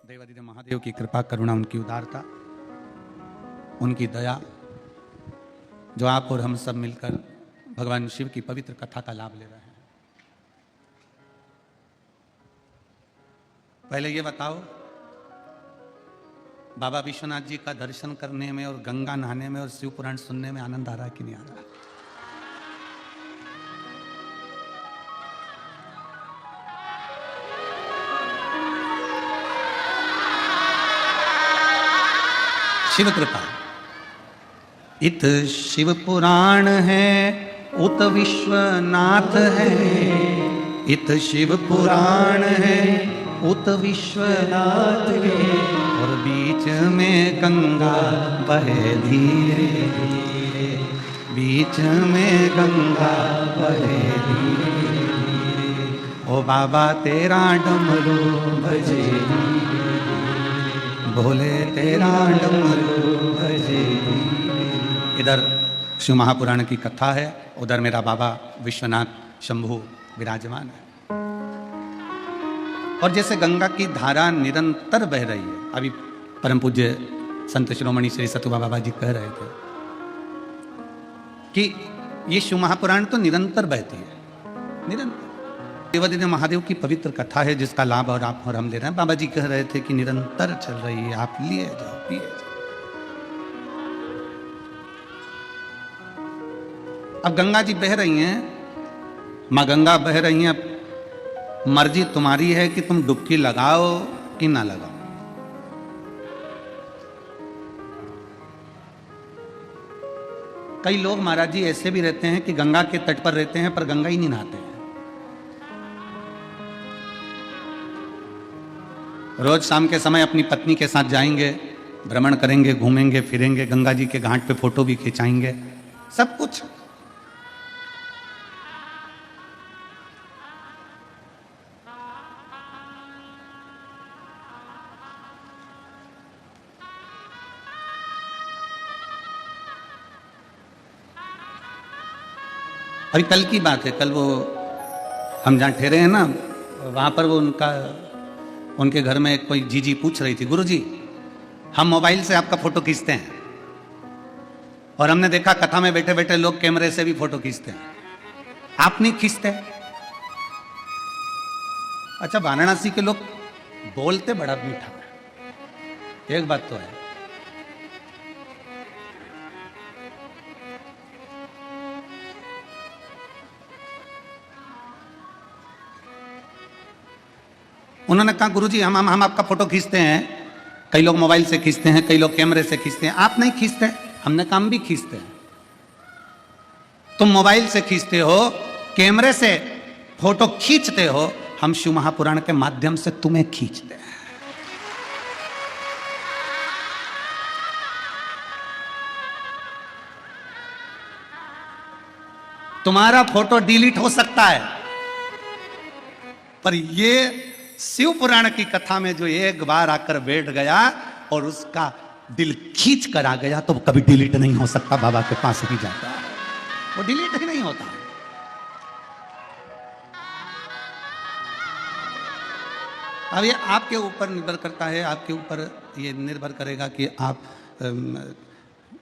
देवादिदेव महादेव की कृपा करुणा, उनकी उदारता, उनकी दया, जो आप और हम सब मिलकर भगवान शिव की पवित्र कथा का लाभ ले रहे हैं। पहले ये बताओ, बाबा विश्वनाथ जी का दर्शन करने में और गंगा नहाने में और शिव पुराण सुनने में आनंद आ रहा है कि नहीं आ रहा? शिव कृपा। इत शिव पुराण है, उत विश्वनाथ है। इत शिव पुराण है, उत विश्वनाथ है। और बीच में गंगा बहे धीरे धीरे, बीच में गंगा बहे धीरे धीरे। ओ बाबा तेरा डमरू बजे, भोले तेरा डमरू बजे। इधर शिव महापुराण की कथा है, उधर मेरा बाबा विश्वनाथ शंभु विराजमान है। और जैसे गंगा की धारा निरंतर बह रही है, अभी परम पूज्य संत शिरोमणि श्री सतुबा बाबा जी कह रहे थे कि ये शिव महापुराण तो निरंतर बहती है, निरंतर। देवादिदेव महादेव की पवित्र कथा है जिसका लाभ और आप और हम ले रहे हैं। बाबा जी कह रहे थे कि निरंतर चल रही है, आप लिए जाओ, पिए जाओ। अब गंगा जी बह रही हैं, मां गंगा बह रही हैं, मर्जी तुम्हारी है कि तुम डुबकी लगाओ कि ना लगाओ। कई लोग महाराज जी ऐसे भी रहते हैं कि गंगा के तट पर रहते हैं पर गंगा ही नहीं नहाते हैं। रोज शाम के समय अपनी पत्नी के साथ जाएंगे, भ्रमण करेंगे, घूमेंगे फिरेंगे, गंगा जी के घाट पे फोटो भी खिंचाएंगे, सब कुछ। अभी कल की बात है, कल वो हम जहाँ ठहरे हैं ना, वहां पर वो उनके घर में कोई जीजी पूछ रही थी, गुरुजी हम मोबाइल से आपका फोटो खींचते हैं, और हमने देखा कथा में बैठे बैठे लोग कैमरे से भी फोटो खींचते हैं, आप नहीं खींचते? अच्छा, वाराणसी के लोग बोलते बड़ा मीठा है, एक बात तो है। उन्होंने कहा गुरुजी हम आपका फोटो खींचते हैं, कई लोग मोबाइल से खींचते हैं, कई लोग कैमरे से खींचते हैं, आप नहीं खींचते? हमने कहा हम भी खींचते हैं। तुम मोबाइल से खींचते हो, कैमरे से फोटो खींचते हो, हम शिव महापुराण के माध्यम से तुम्हें खींचते हैं। तुम्हारा फोटो डिलीट हो सकता है, पर ये शिव पुराण की कथा में जो एक बार आकर बैठ गया और उसका दिल खींच कर आ गया, तो कभी डिलीट नहीं हो सकता। बाबा के पास ही जाता है, वो डिलीट ही नहीं होता। अब ये आपके ऊपर निर्भर करता है, आपके ऊपर ये निर्भर करेगा कि आप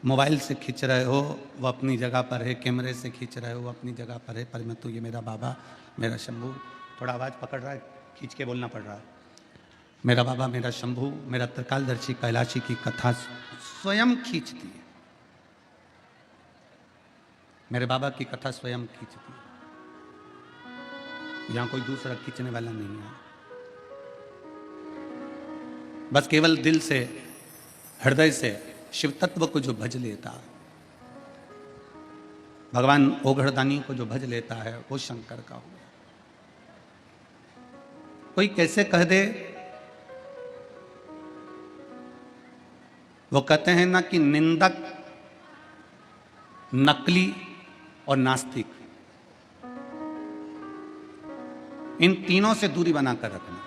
मोबाइल से खींच रहे हो, वो अपनी जगह पर है, कैमरे से खींच रहे हो, वो अपनी जगह पर है। पर मैं तो ये मेरा बाबा, मेरा शंभू, थोड़ा आवाज़ पकड़ रहा है, खींच के बोलना पड़ रहा है। मेरा बाबा, मेरा शंभू, मेरा त्रिकालदर्शी कैलाशी की कथा स्वयं खींचती है। मेरे बाबा की कथा स्वयं खींचती है, यहां कोई दूसरा खींचने वाला नहीं है। बस केवल दिल से, हृदय से शिव तत्व को जो भज लेता, भगवान ओघड़दानी को जो भज लेता है, वो शंकर का हो गया। कोई कैसे कह दे, वो कहते हैं ना कि निंदक, नकली और नास्तिक, इन तीनों से दूरी बनाकर रखना।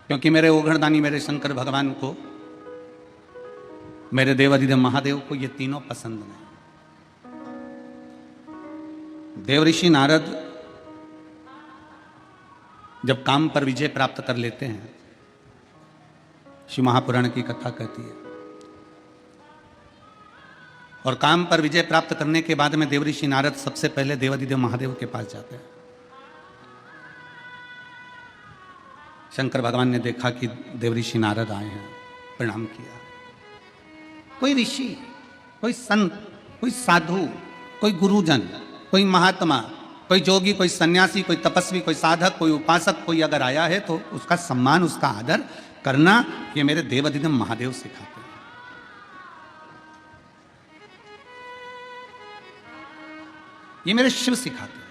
क्योंकि मेरे ओघड़दानी, मेरे शंकर भगवान को, मेरे देवादिदेव महादेव को ये तीनों पसंद नहीं। देवऋषि नारद जब काम पर विजय प्राप्त कर लेते हैं शिव महापुराण की कथा कहती है। और काम पर विजय प्राप्त करने के बाद में देवऋषि नारद सबसे पहले देवाधिदेव महादेव के पास जाते हैं। शंकर भगवान ने देखा कि देवऋषि नारद आए हैं, प्रणाम किया। कोई ऋषि, कोई संत, कोई साधु, कोई गुरुजन, कोई महात्मा, कोई जोगी, कोई सन्यासी, कोई तपस्वी, कोई साधक, कोई उपासक कोई अगर आया है तो उसका सम्मान, उसका आदर करना, ये मेरे देवाधिदेव महादेव सिखाते हैं। ये मेरे शिव सिखाते हैं।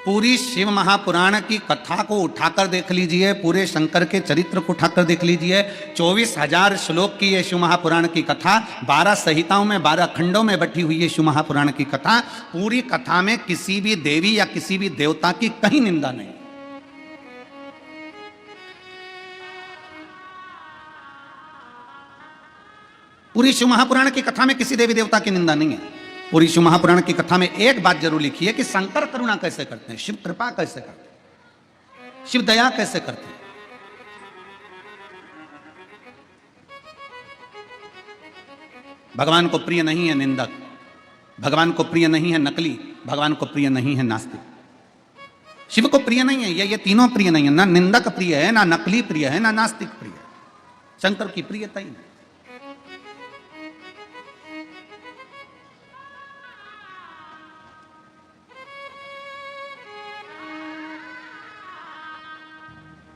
पूरी शिव महापुराण की कथा को उठाकर देख लीजिए, पूरे शंकर के चरित्र को उठाकर देख लीजिए। 24,000 श्लोक की ये शिव महापुराण की कथा, 12 संहिताओं में, 12 खंडों में बटी हुई है शिव महापुराण की कथा। पूरी कथा में किसी भी देवी या किसी भी देवता की कहीं निंदा नहीं। पूरी शिव महापुराण की कथा में किसी देवी देवता की निंदा नहीं है। पूरी शिव महापुराण की कथा में एक बात जरूर लिखी है कि शंकर करुणा कैसे करते हैं, शिव कृपा कैसे करते हैं, शिव दया कैसे करते हैं। भगवान को प्रिय नहीं है निंदक, भगवान को प्रिय नहीं है नकली, भगवान को प्रिय नहीं है नास्तिक। शिव को प्रिय नहीं है ये तीनों प्रिय नहीं है। ना निंदक प्रिय है, ना नकली प्रिय है, ना नास्तिक प्रिय है। शंकर की प्रियता ही नहीं।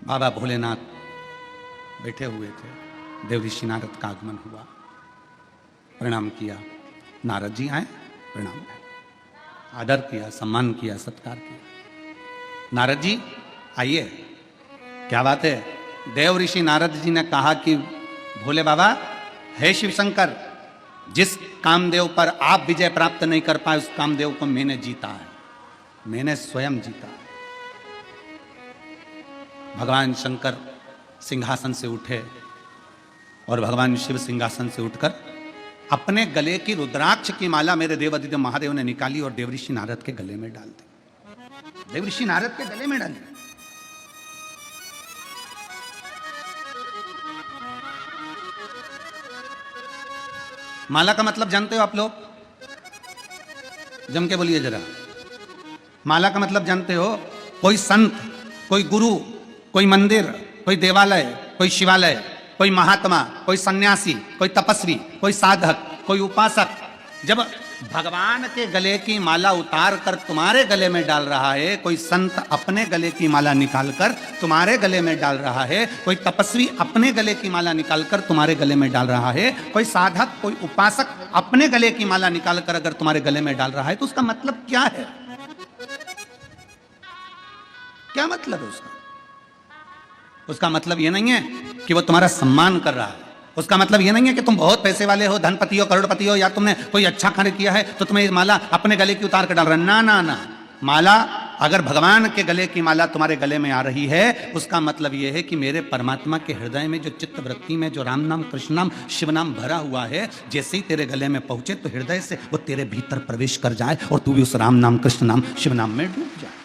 बाबा भोलेनाथ बैठे हुए थे, देवऋषि नारद का आगमन हुआ, प्रणाम किया। नारद जी आए, प्रणाम, आदर किया, सम्मान किया, सत्कार किया। नारद जी आइए, क्या बात है। देवऋषि नारद जी ने कहा कि भोले बाबा, हे शिव शंकर, जिस कामदेव पर आप विजय प्राप्त नहीं कर पाए, उस कामदेव को मैंने जीता है, मैंने स्वयं जीता है। भगवान शंकर सिंहासन से उठे और भगवान शिव सिंहासन से उठकर अपने गले की रुद्राक्ष की माला मेरे देवाधिदेव महादेव ने निकाली और देवऋषि नारद के गले में डाल दी। देवऋषि नारद के गले में डाली। माला का मतलब जानते हो आप लोग? जम के बोलिए जरा। माला का मतलब जानते हो? कोई संत, कोई गुरु, कोई मंदिर, कोई देवालय, कोई शिवालय, कोई महात्मा, कोई सन्यासी, कोई तपस्वी, कोई साधक, कोई उपासक जब भगवान के गले की माला उतार कर तुम्हारे गले में डाल रहा है, कोई संत अपने गले की माला निकालकर तुम्हारे गले में डाल रहा है, कोई तपस्वी अपने गले की माला निकालकर तुम्हारे गले में डाल रहा है, कोई साधक, कोई उपासक अपने गले की माला निकालकर अगर तुम्हारे गले में डाल रहा है, तो उसका मतलब क्या है? क्या मतलब है उसका? उसका मतलब यह नहीं है कि वो तुम्हारा सम्मान कर रहा है। उसका मतलब यह नहीं है कि तुम बहुत पैसे वाले हो, धनपति हो, करोड़पति हो, या तुमने कोई अच्छा कार्य किया है तो तुम्हें माला अपने गले की उतार कर डाल रहा है। ना ना ना, माला अगर भगवान के गले की माला तुम्हारे गले में आ रही है, उसका मतलब यह है कि मेरे परमात्मा के हृदय में जो चित्त वृत्ति में जो राम नाम, कृष्ण नाम, शिव नाम भरा हुआ है, जैसे ही तेरे गले में पहुंचे तो हृदय से वो तेरे भीतर प्रवेश कर जाए और तू भी उस राम नाम, कृष्ण नाम, शिव नाम में डूब जाए।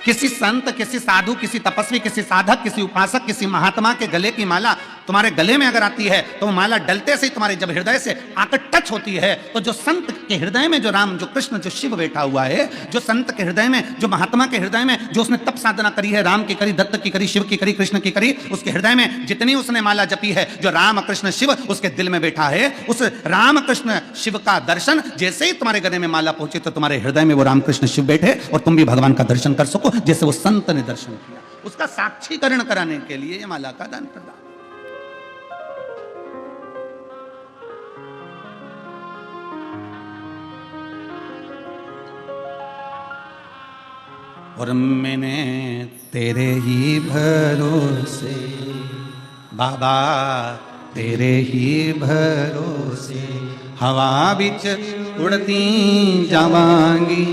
किसी संत, किसी साधु, किसी तपस्वी, किसी साधक, किसी उपासक, किसी महात्मा के गले की माला तुम्हारे गले में अगर आती है तो माला डलते से ही तुम्हारे जब हृदय से आकर टच होती है, तो जो संत के हृदय में जो राम, जो कृष्ण, जो शिव बैठा हुआ है, जो संत के हृदय में, जो महात्मा के हृदय में जो उसने तप साधना करी है, राम की करी, दत्त की करी, शिव की करी, कृष्ण की करी, उसके हृदय में जितनी उसने माला जपी है, जो राम कृष्ण शिव उसके दिल में बैठा है, उस राम कृष्ण शिव का दर्शन जैसे ही तुम्हारे गले में माला पहुंचे तो तुम्हारे हृदय में वो राम कृष्ण शिव बैठे और तुम भी भगवान का दर्शन कर सको जैसे वो संत ने दर्शन किया। उसका साक्षीकरण कराने के लिए ये माला का दान प्रदान। और मैंने तेरे ही भरोसे बाबा, तेरे ही भरोसे हवा बिच उड़ती जावांगी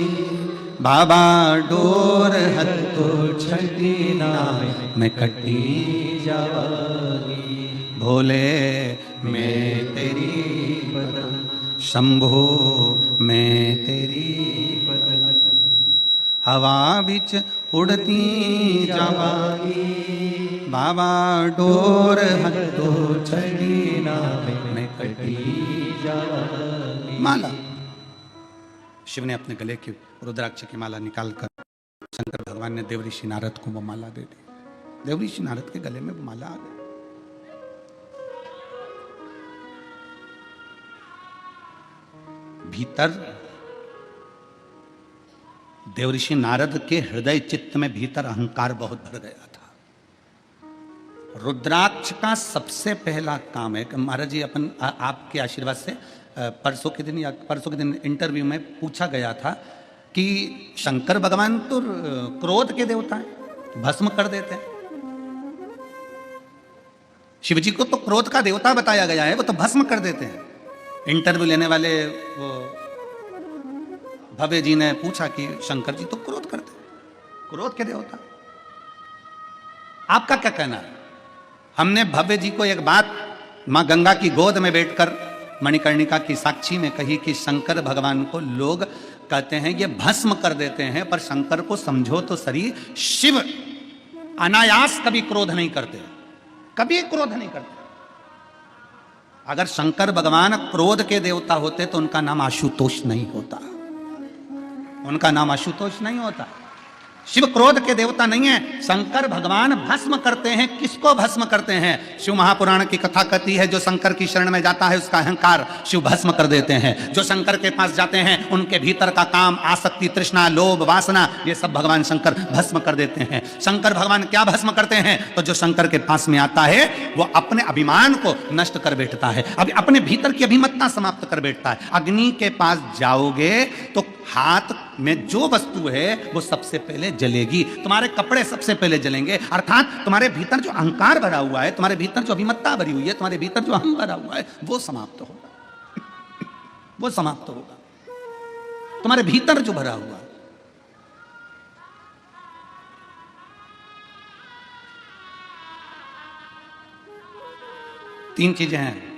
बाबा, डोर हत्थों छठी ना मैं कटी जावांगी। भोले मैं तेरी पतंग, शंभो मैं तेरी पतंग, हवा बीच उड़ती जावागी, बाबा डोर हतो चली में कटी जावागी। माला, शिव ने अपने गले की रुद्राक्ष की माला निकालकर शंकर भगवान ने देवऋषि नारद को वो माला दे दी। देवऋषि नारद के गले में वो माला आ गई। भीतर देवऋषि नारद के हृदय चित्त में भीतर अहंकार बहुत भर गया था। रुद्राक्ष का सबसे पहला काम है कि महाराज जी अपन आपके आशीर्वाद से परसों के दिन इंटरव्यू में पूछा गया था कि शंकर भगवान तो क्रोध के देवता हैं, भस्म कर देते हैं। शिव जी को तो क्रोध का देवता बताया गया है, वो तो भस्म कर देते हैं। इंटरव्यू लेने वाले वो भव्य जी ने पूछा कि शंकर जी तो क्रोध करते हैं, क्रोध के देवता, आपका क्या कहना है? हमने भव्य जी को एक बात मां गंगा की गोद में बैठकर मणिकर्णिका की साक्षी में कही कि शंकर भगवान को लोग कहते हैं ये भस्म कर देते हैं, पर शंकर को समझो तो सही, शिव अनायास कभी क्रोध नहीं करते, कभी क्रोध नहीं करते। अगर शंकर भगवान क्रोध के देवता होते तो उनका नाम आशुतोष नहीं होता, उनका नाम आशुतोष नहीं होता। शिव क्रोध के देवता नहीं है। शंकर भगवान भस्म करते हैं। किसको भस्म करते हैं? शिव महापुराण की कथा कहती है जो शंकर की शरण में जाता है उसका अहंकार शिव भस्म कर देते हैं। जो शंकर के पास जाते हैं उनके भीतर का काम, आसक्ति, तृष्णा, लोभ, वासना, ये सब भगवान शंकर भस्म कर देते हैं। शंकर भगवान क्या भस्म करते हैं? तो जो शंकर के पास में आता है वो अपने अभिमान को नष्ट कर बैठता है, अपने भीतर की अभिमत्ता समाप्त कर बैठता है। अग्नि के पास जाओगे तो हाथ में जो वस्तु है वो सबसे पहले जलेगी, तुम्हारे कपड़े सबसे पहले जलेंगे। अर्थात तुम्हारे भीतर जो अहंकार भरा हुआ है, तुम्हारे भीतर जो अभिमत्ता भरी हुई है, तुम्हारे भीतर जो अहम भरा हुआ है वो समाप्त होगा, वो समाप्त होगा। तुम्हारे भीतर जो भरा हुआ है, तीन चीजें हैं।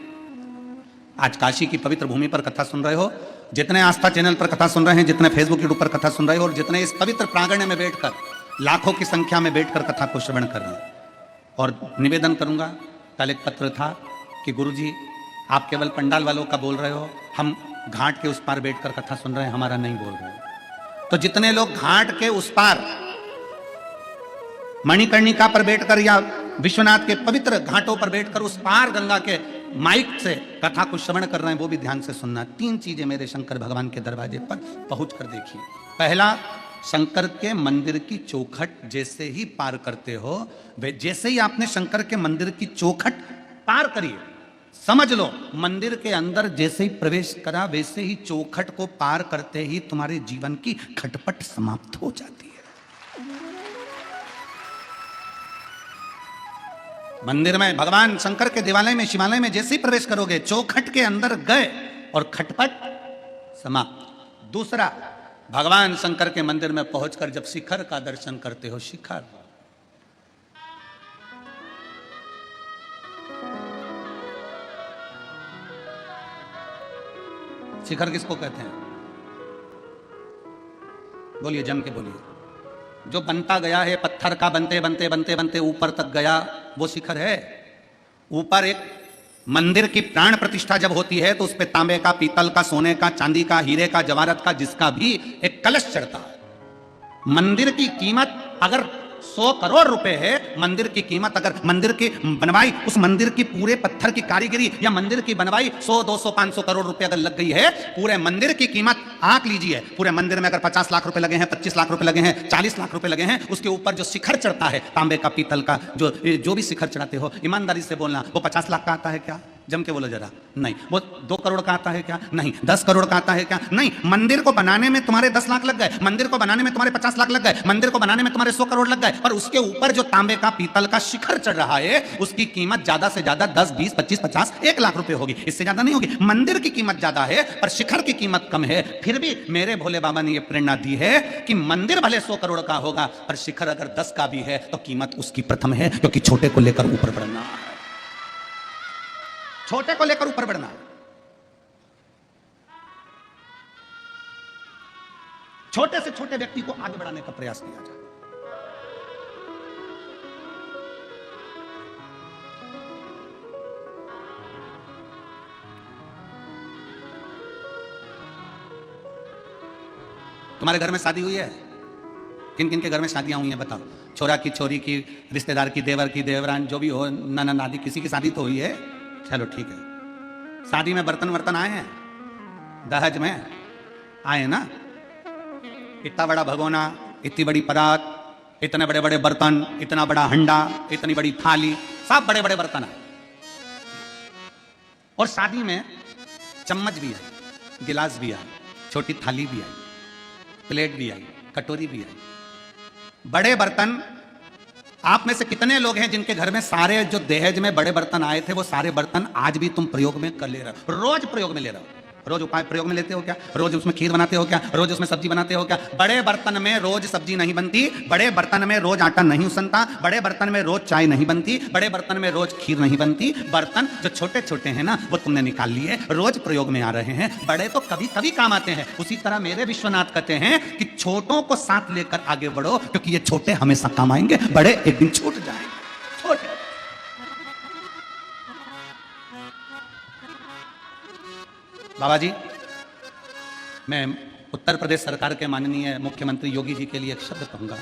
आज काशी की पवित्र भूमि पर कथा सुन रहे हो, जितने आस्था चैनल पर कथा सुन रहे हैं, जितने फेसबुक यूट्यूब पर कथा सुन रहे हो, और जितने इस पवित्र प्रांगण में बैठकर लाखों की संख्या में बैठकर कथा को श्रवण कर रहे हैं। और निवेदन करूंगा, कल एक पत्र था कि गुरुजी आप केवल पंडाल वालों का बोल रहे हो, हम घाट के उस पार बैठकर कथा सुन रहे हैं, हमारा नहीं बोल रहे हो। तो जितने लोग घाट के उस पार मणिकर्णिका पर बैठकर या विश्वनाथ के पवित्र घाटों पर बैठकर उस पार गंगा के माइक से कथा को श्रवण कर रहे हैं, वो भी ध्यान से सुनना। तीन चीजें मेरे शंकर भगवान के दरवाजे पर पहुंच कर देखिए। पहला, शंकर के मंदिर की चौखट जैसे ही पार करते हो, वे जैसे ही आपने शंकर के मंदिर की चौखट पार करिए, समझ लो मंदिर के अंदर जैसे ही प्रवेश करा, वैसे ही चौखट को पार करते ही तुम्हारे जीवन की खटपट समाप्त हो जाती है। मंदिर में, भगवान शंकर के देवालय में, शिवालय में जैसे ही प्रवेश करोगे, चौखट के अंदर गए और खटपट समाप्त। दूसरा, भगवान शंकर के मंदिर में पहुंचकर जब शिखर का दर्शन करते हो, शिखर, शिखर किसको कहते हैं? बोलिए, जम के बोलिए। जो बनता गया है, पत्थर का बनते बनते बनते बनते ऊपर तक गया, वो शिखर है। ऊपर एक मंदिर की प्राण प्रतिष्ठा जब होती है तो उस पे तांबे का, पीतल का, सोने का, चांदी का, हीरे का, जवाहरत का, जिसका भी एक कलश चढ़ता है। मंदिर की कीमत अगर 100 करोड़ रुपए है, मंदिर की कीमत अगर मंदिर की बनवाई, उस मंदिर की पूरे पत्थर की कारीगरी या मंदिर की बनवाई 100, 200, 500 करोड़ रुपए अगर लग गई है, पूरे मंदिर की कीमत आंक लीजिए। पूरे मंदिर में अगर 50 लाख रुपए लगे हैं, 25 लाख रुपए लगे हैं, 40 लाख रुपए लगे हैं, उसके ऊपर जो शिखर चढ़ता है तांबे का, पीतल का, जो भी शिखर चढ़ाते हो, ईमानदारी से बोलना, वो 50 लाख का आता है क्या? जम के बोलो जरा। नहीं। वो 2 करोड़ का आता है क्या? नहीं। 10 करोड़ का आता है क्या? नहीं। मंदिर को बनाने में तुम्हारे 10 लाख लग गए, मंदिर को बनाने में तुम्हारे 50 लाख लग गए, मंदिर को बनाने में तुम्हारे 100 करोड़ लग गए, पर उसके ऊपर जो तांबे का, पीतल का शिखर चढ़ रहा है, उसकी कीमत ज्यादा से ज्यादा 10, 20, 25, 50, 1 लाख रुपए होगी, इससे ज्यादा नहीं होगी। मंदिर की कीमत ज्यादा है पर शिखर की कीमत कम है। फिर भी मेरे भोले बाबा ने यह प्रेरणा दी है कि मंदिर भले 100 करोड़ का होगा, पर शिखर अगर 10 का भी है तो कीमत उसकी प्रथम है, क्योंकि छोटे को लेकर ऊपर बढ़ना है, छोटे को लेकर ऊपर बढ़ना, छोटे से छोटे व्यक्ति को आगे बढ़ाने का प्रयास किया जाए। तुम्हारे घर में शादी हुई है? किन किन के घर में शादियां हुई हैं बताओ? छोरा की छोरी की, रिश्तेदार की, देवर की, देवरान, जो भी हो, ननद आदि, किसी की शादी तो हुई है। चलो ठीक है। शादी में बर्तन वर्तन आए हैं? दहेज में आए ना? इतना बड़ा भगोना, इतनी बड़ी परात, इतने बड़े बड़े बर्तन, इतना बड़ा हंडा, इतनी बड़ी थाली, सब बड़े बड़े बर्तन आए। और शादी में चम्मच भी आई, गिलास भी आई, छोटी थाली भी आई, प्लेट भी आई, कटोरी भी आई, बड़े बर्तन। आप में से कितने लोग हैं जिनके घर में सारे जो दहेज में बड़े बर्तन आए थे वो सारे बर्तन आज भी तुम प्रयोग में कर ले रहे हो? रोज प्रयोग में ले रहे हो? रोज उपाय प्रयोग में लेते हो क्या? रोज उसमें खीर बनाते हो क्या? रोज उसमें सब्जी बनाते हो क्या? बड़े बर्तन में रोज सब्जी नहीं बनती, बड़े बर्तन में रोज आटा नहीं उसनता, बड़े बर्तन में रोज चाय नहीं बनती, बड़े बर्तन में रोज खीर नहीं बनती। बर्तन जो छोटे छोटे हैं ना वो तुमने निकाल लिए, रोज प्रयोग में आ रहे हैं, बड़े तो कभी कभी काम आते हैं। उसी तरह मेरे विश्वनाथ कहते हैं कि छोटों को साथ लेकर आगे बढ़ो, क्योंकि ये छोटे हमेशा काम आएंगे, बड़े एक दिन छूट जाएंगे। छोटे बाबा जी, मैं उत्तर प्रदेश सरकार के माननीय मुख्यमंत्री योगी जी के लिए एक शब्द कहूंगा।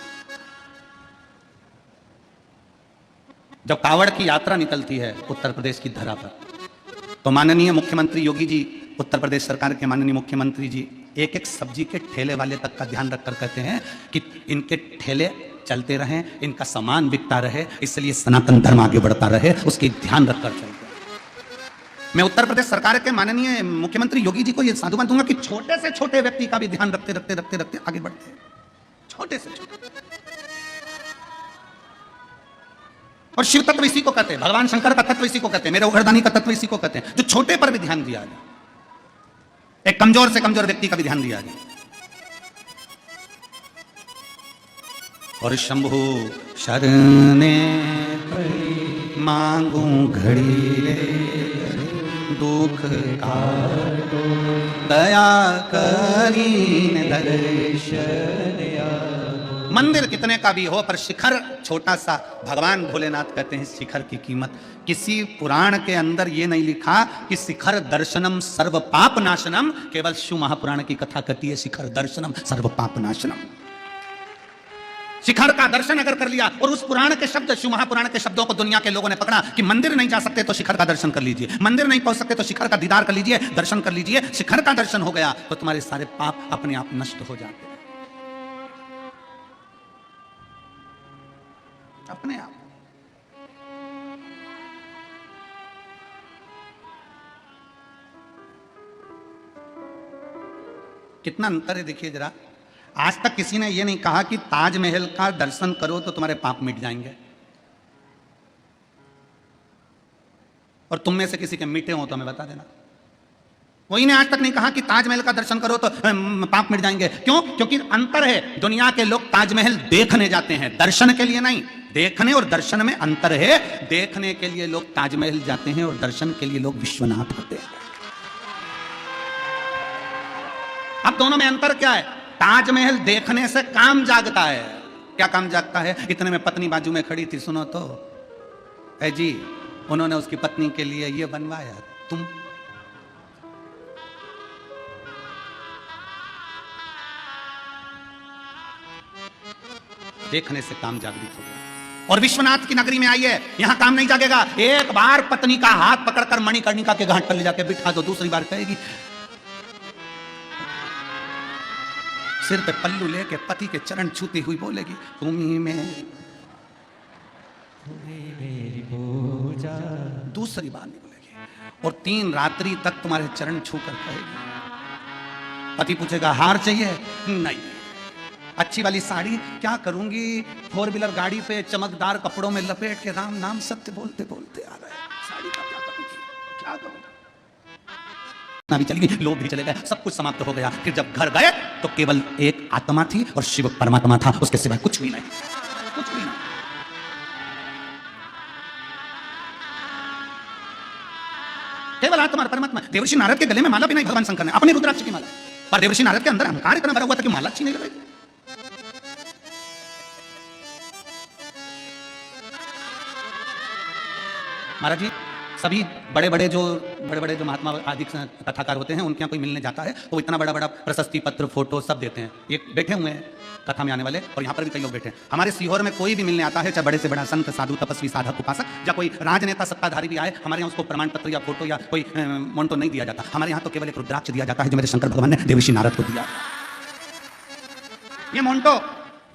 जब कावड़ की यात्रा निकलती है उत्तर प्रदेश की धरा पर, तो माननीय मुख्यमंत्री योगी जी, उत्तर प्रदेश सरकार के माननीय मुख्यमंत्री जी, एक एक सब्जी के ठेले वाले तक का ध्यान रखकर कहते हैं कि इनके ठेले चलते रहें, इनका सामान बिकता रहे, इसलिए सनातन धर्म आगे बढ़ता रहे, उसकी ध्यान रखकर चलते हैं। मैं उत्तर प्रदेश सरकार के माननीय मुख्यमंत्री योगी जी को यह साधुवाद दूंगा कि छोटे से छोटे व्यक्ति का भी ध्यान रखते रखते रखते रखते आगे बढ़ते हैं, छोटे से छोटे। और शिव तत्व इसी को कहते हैं, भगवान शंकर का तत्व इसी को कहते हैं, मेरे उघड़दानी का तत्व इसी को कहते हैं, जो छोटे पर भी ध्यान दिया जाए, एक कमजोर से कमजोर व्यक्ति का भी ध्यान दिया जाए। और शंभु शरणे मांगू घड़ी दुख काटो, दया करीन दर्शन। मंदिर कितने का भी हो पर शिखर छोटा सा, भगवान भोलेनाथ कहते हैं शिखर की कीमत। किसी पुराण के अंदर ये नहीं लिखा कि शिखर दर्शनम सर्व पाप नाशनम, केवल शिव महापुराण की कथा कहती है शिखर दर्शनम सर्व पाप नाशनम। शिखर का दर्शन अगर कर लिया, और उस पुराण के शब्द, शिव महापुराण के शब्दों को दुनिया के लोगों ने पकड़ा कि मंदिर नहीं जा सकते तो शिखर का दर्शन कर लीजिए, मंदिर नहीं पहुंच सकते तो शिखर का दीदार कर लीजिए, दर्शन कर लीजिए। शिखर का दर्शन हो गया तो तुम्हारे सारे पाप अपने आप नष्ट हो जाते हैं, अपने आप। कितना अंतर है देखिए जरा। आज तक किसी ने यह नहीं कहा कि ताजमहल का दर्शन करो तो तुम्हारे पाप मिट जाएंगे, और तुम में से किसी के मिटे हो तो हमें बता देना। कोई ने आज तक नहीं कहा कि ताजमहल का दर्शन करो तो पाप मिट जाएंगे। क्यों? क्योंकि अंतर है। दुनिया के लोग ताजमहल देखने जाते हैं, दर्शन के लिए नहीं। देखने और दर्शन में अंतर है। देखने के लिए लोग ताजमहल जाते हैं और दर्शन के लिए लोग विश्वनाथ होते हैं। अब दोनों में अंतर क्या है? ताजमहल देखने से काम जागता है। क्या काम जागता है? इतने में पत्नी बाजू में खड़ी थी, सुनो तो, ऐ जी उन्होंने उसकी पत्नी के लिए ये बनवाया, तुम देखने से काम जागृत हो गया। और विश्वनाथ की नगरी में आई है, यहां काम नहीं जागेगा। एक बार पत्नी का हाथ पकड़कर मणिकर्णिका के घाट पर ले जाकर बिठा दो, दूसरी बार कहेगी, सिर पे पल्लू लेके पति के चरण छूती हुई बोलेगी, तुम ही में मेरी पूजा। दूसरी बार नहीं बोलेगी। और 3 रात्रि तक तुम्हारे चरण छूकर कहेगी। पति पूछेगा, हार चाहिए? नहीं। अच्छी वाली साड़ी? क्या करूंगी, 4 व्हीलर गाड़ी पे चमकदार कपड़ों में लपेट के राम नाम सत्य बोलते बोलते आ रहे, साड़ी का क्या करूंगी, क्या करूंगी? भी चली गई, लोभ भी चले गए, सब कुछ समाप्त हो गया। फिर जब घर गए तो केवल एक आत्मा थी और शिव परमात्मा था, उसके सिवाय कुछ भी नहीं, कुछ भी नहीं। केवल आत्मा और परमात्मा। देवर्षि नारद के गले में माला भी नहीं भगवान शंकर ने, अपनी रुद्राक्ष की माला। पर देवर्षि नारद के अंदर अहंकार इतना भरा हुआ था कि माला अच्छी नहीं लग रही। महाराज जी, सभी बड़े बड़े जो महात्मा आदि कथाकार होते हैं, उनके यहाँ कोई मिलने जाता है तो इतना बड़ा बड़ा प्रशस्ति पत्र, फोटो सब देते हैं। ये बैठे हुए हैं कथा में आने वाले, और यहाँ पर भी कई लोग बैठे हैं। हमारे सीहोर में कोई भी मिलने आता है, चाहे बड़े से बड़ा संत, साधु, तपस्वी, साधक, उपासक, या कोई राजनेता, सत्ताधारी भी आए, हमारे यहाँ उसको प्रमाण पत्र या फोटो या कोई मोन्टो नहीं दिया जाता। हमारे यहाँ तो केवल एक रुद्राक्ष दिया जाता है, जो मेरे शंकर भगवान ने देवर्षि नारद को दिया। ये मोन्टो,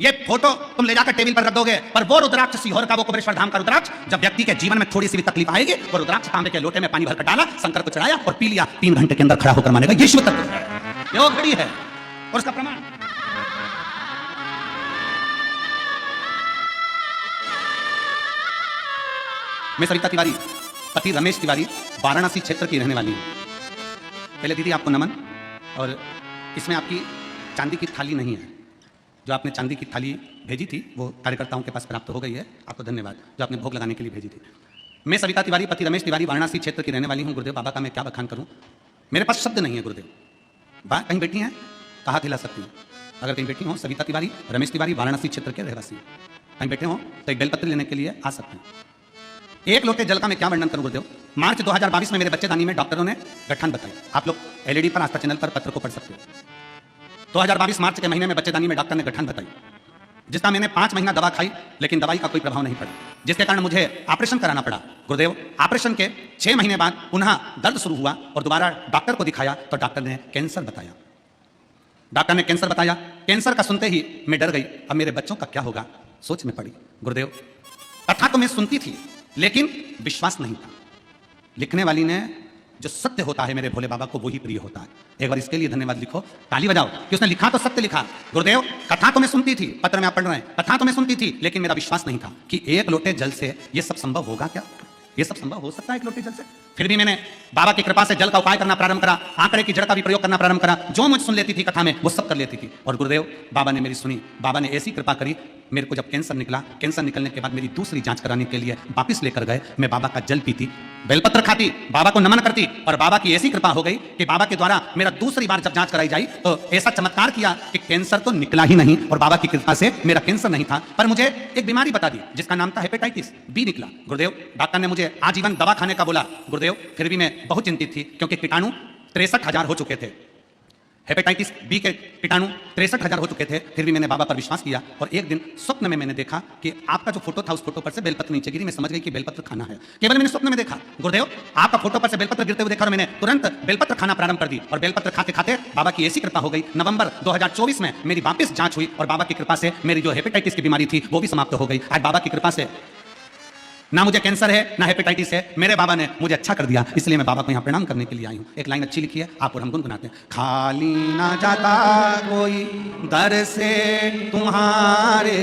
ये फोटो तुम ले जाकर टेबल पर रख दोगे, पर वो रुद्राक्ष सीहोर का, वो कुबेरेश्वर धाम का रुद्राक्ष, जब व्यक्ति के जीवन में थोड़ी सी भी तकलीफ आएगी, वो रुद्राक्ष तांबे के लोटे में पानी भरकर डाला, शंकर को चढ़ाया और पी लिया, 3 घंटे के अंदर खड़ा होकर मानेगा। ये शिव तत्व है, ये घड़ी है, और उसका प्रमाण। मैं सविता तिवारी, पति रमेश तिवारी, वाराणसी क्षेत्र की रहने वाली हूं। पहले दीदी आपको नमन, और इसमें आपकी चांदी की थाली नहीं है। जो आपने चांदी की थाली भेजी थी वो कार्यकर्ताओं के पास प्राप्त हो गई है, आपको धन्यवाद, जो आपने भोग लगाने के लिए भेजी थी। मैं सविता तिवारी, पति रमेश तिवारी, वाराणसी क्षेत्र की रहने वाली हूँ। गुरुदेव बाबा का मैं क्या बखान करूँ, मेरे पास शब्द नहीं है। गुरुदेव बा कहीं बैठी हैं, कहा खिला सकती हूँ। अगर कहीं बैठी हो, सविता तिवारी, रमेश तिवारी, वाराणसी क्षेत्र के रहवासी कहीं बैठे हो तो एक बेलपत्र लेने के लिए आ सकते हैं। एक लोटे जल का मैं क्या वर्णन करूं गुरुदेव। मार्च 2022 में मेरे बच्चेदानी में डॉक्टरों ने गठान बताई। आप लोग एलईडी पर, आस्था चैनल पर पत्र को पढ़ सकते हो। 2022 मार्च के महीने में बच्चेदानी में डॉक्टर ने गठान बताई, जिसका मैंने 5 महीना दवा खाई, लेकिन दवाई का कोई प्रभाव नहीं पड़ा, जिसके कारण मुझे ऑपरेशन कराना पड़ा। गुरुदेव, ऑपरेशन के 6 महीने बाद पुनः दर्द शुरू हुआ और दोबारा डॉक्टर को दिखाया तो डॉक्टर ने कैंसर बताया। डॉक्टर ने कैंसर बताया, कैंसर का सुनते ही मैं डर गई। अब मेरे बच्चों का क्या होगा, सोच में पड़ी। गुरुदेव, कथा तो मैं सुनती थी लेकिन विश्वास नहीं था। लिखने वाली ने जो सत्य होता है मेरे भोले बाबा को, वही प्रिय होता है। एक बार इसके लिए धन्यवाद लिखो, ताली बजाओ कि उसने लिखा तो सत्य लिखा। गुरुदेव, कथा तो मैं सुनती थी, पत्र में आप पढ़ रहे हैं, कथा तो मैं सुनती थी, लेकिन मेरा विश्वास नहीं था कि एक लोटे जल से ये सब संभव होगा। क्या ये सब संभव हो सकता है एक लोटे जल से? फिर भी मैंने बाबा की कृपा से जल का उपाय करना प्रारंभ करा, आंकड़े की जड़ का भी प्रयोग करना प्रारंभ करा। जो मुझ सुन लेती थी कथा में वो सब कर लेती थी। और गुरुदेव, बाबा ने मेरी सुनी। बाबा ने ऐसी कृपा करी, मेरे को जब कैंसर निकला, कैंसर निकलने के बाद मेरी दूसरी जांच कराने के लिए वापस लेकर गए। मैं बाबा का जल पीती, बेलपत्र खाती, बाबा को नमन करती, और बाबा की ऐसी कृपा हो गई कि बाबा के द्वारा मेरा दूसरी बार जब जांच कराई जाई तो ऐसा चमत्कार किया कि कैंसर तो निकला ही नहीं, और बाबा की कृपा से मेरा कैंसर नहीं था, पर मुझे एक बीमारी बता दी जिसका नाम था हेपेटाइटिस बी निकला। गुरुदेव, डॉक्टर ने मुझे आजीवन दवा खाने का बोला। गुरुदेव, फिर भी मैं बहुत चिंतित थी, क्योंकि कीटाणु 63,000 हो चुके थे। हेपेटाइटिस बी के कीटाणु 63,000 हो चुके थे। फिर भी मैंने बाबा पर विश्वास किया, और एक दिन स्वप्न में मैंने देखा कि आपका जो फोटो था उस फोटो पर से बेलपत्र नीचे गिरी। मैं समझ गई कि बेलपत्र खाना है। केवल मैंने स्वप्न में देखा। गुरुदेव, आपका फोटो पर से बेलपत्र गिरते हुए देखा, और मैंने तुरंत बेलपत्र खाना प्रारंभ कर दी, और बेलपत्र खाते खाते बाबा की ऐसी कृपा हो गई। नवंबर 2024 में मेरी वापस जांच हुई, और बाबा की कृपा से मेरी जो हेपेटाइटिस की बीमारी थी वो भी समाप्त हो गई। आज बाबा की कृपा से ना मुझे कैंसर है ना हेपेटाइटिस है, मेरे बाबा ने मुझे अच्छा कर दिया। इसलिए मैं बाबा को यहाँ प्रणाम करने के लिए आई हूँ। एक लाइन अच्छी लिखी है, आप और हम गुनगुनाते हैं। खाली ना जाता कोई दर से तुम्हारे,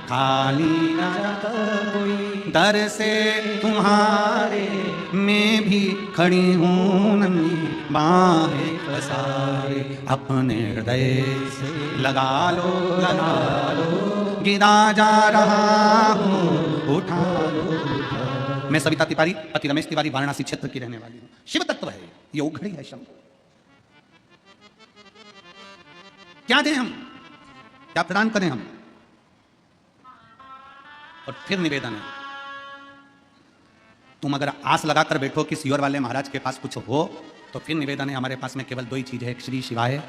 खाली ना जाता कोई दर से तुम्हारे, मैं भी खड़ी हूँ नन्ही बाहें पसारे, अपने हृदय से लगा लो, गिरा जा रहा हूँ, उठा लो। मैं सविता तिवारी, पति रमेश तिवारी, वाराणसी क्षेत्र की रहने वाली हूँ। शिव तत्व है ये, उघड़ी है शब्द। क्या दें हम, क्या प्रदान करें हम? और फिर निवेदन है, तुम अगर आस लगाकर बैठो कि सियोर वाले महाराज के पास कुछ हो, तो फिर निवेदन है, हमारे पास में केवल 2 ही चीज है, एक श्री शिवाय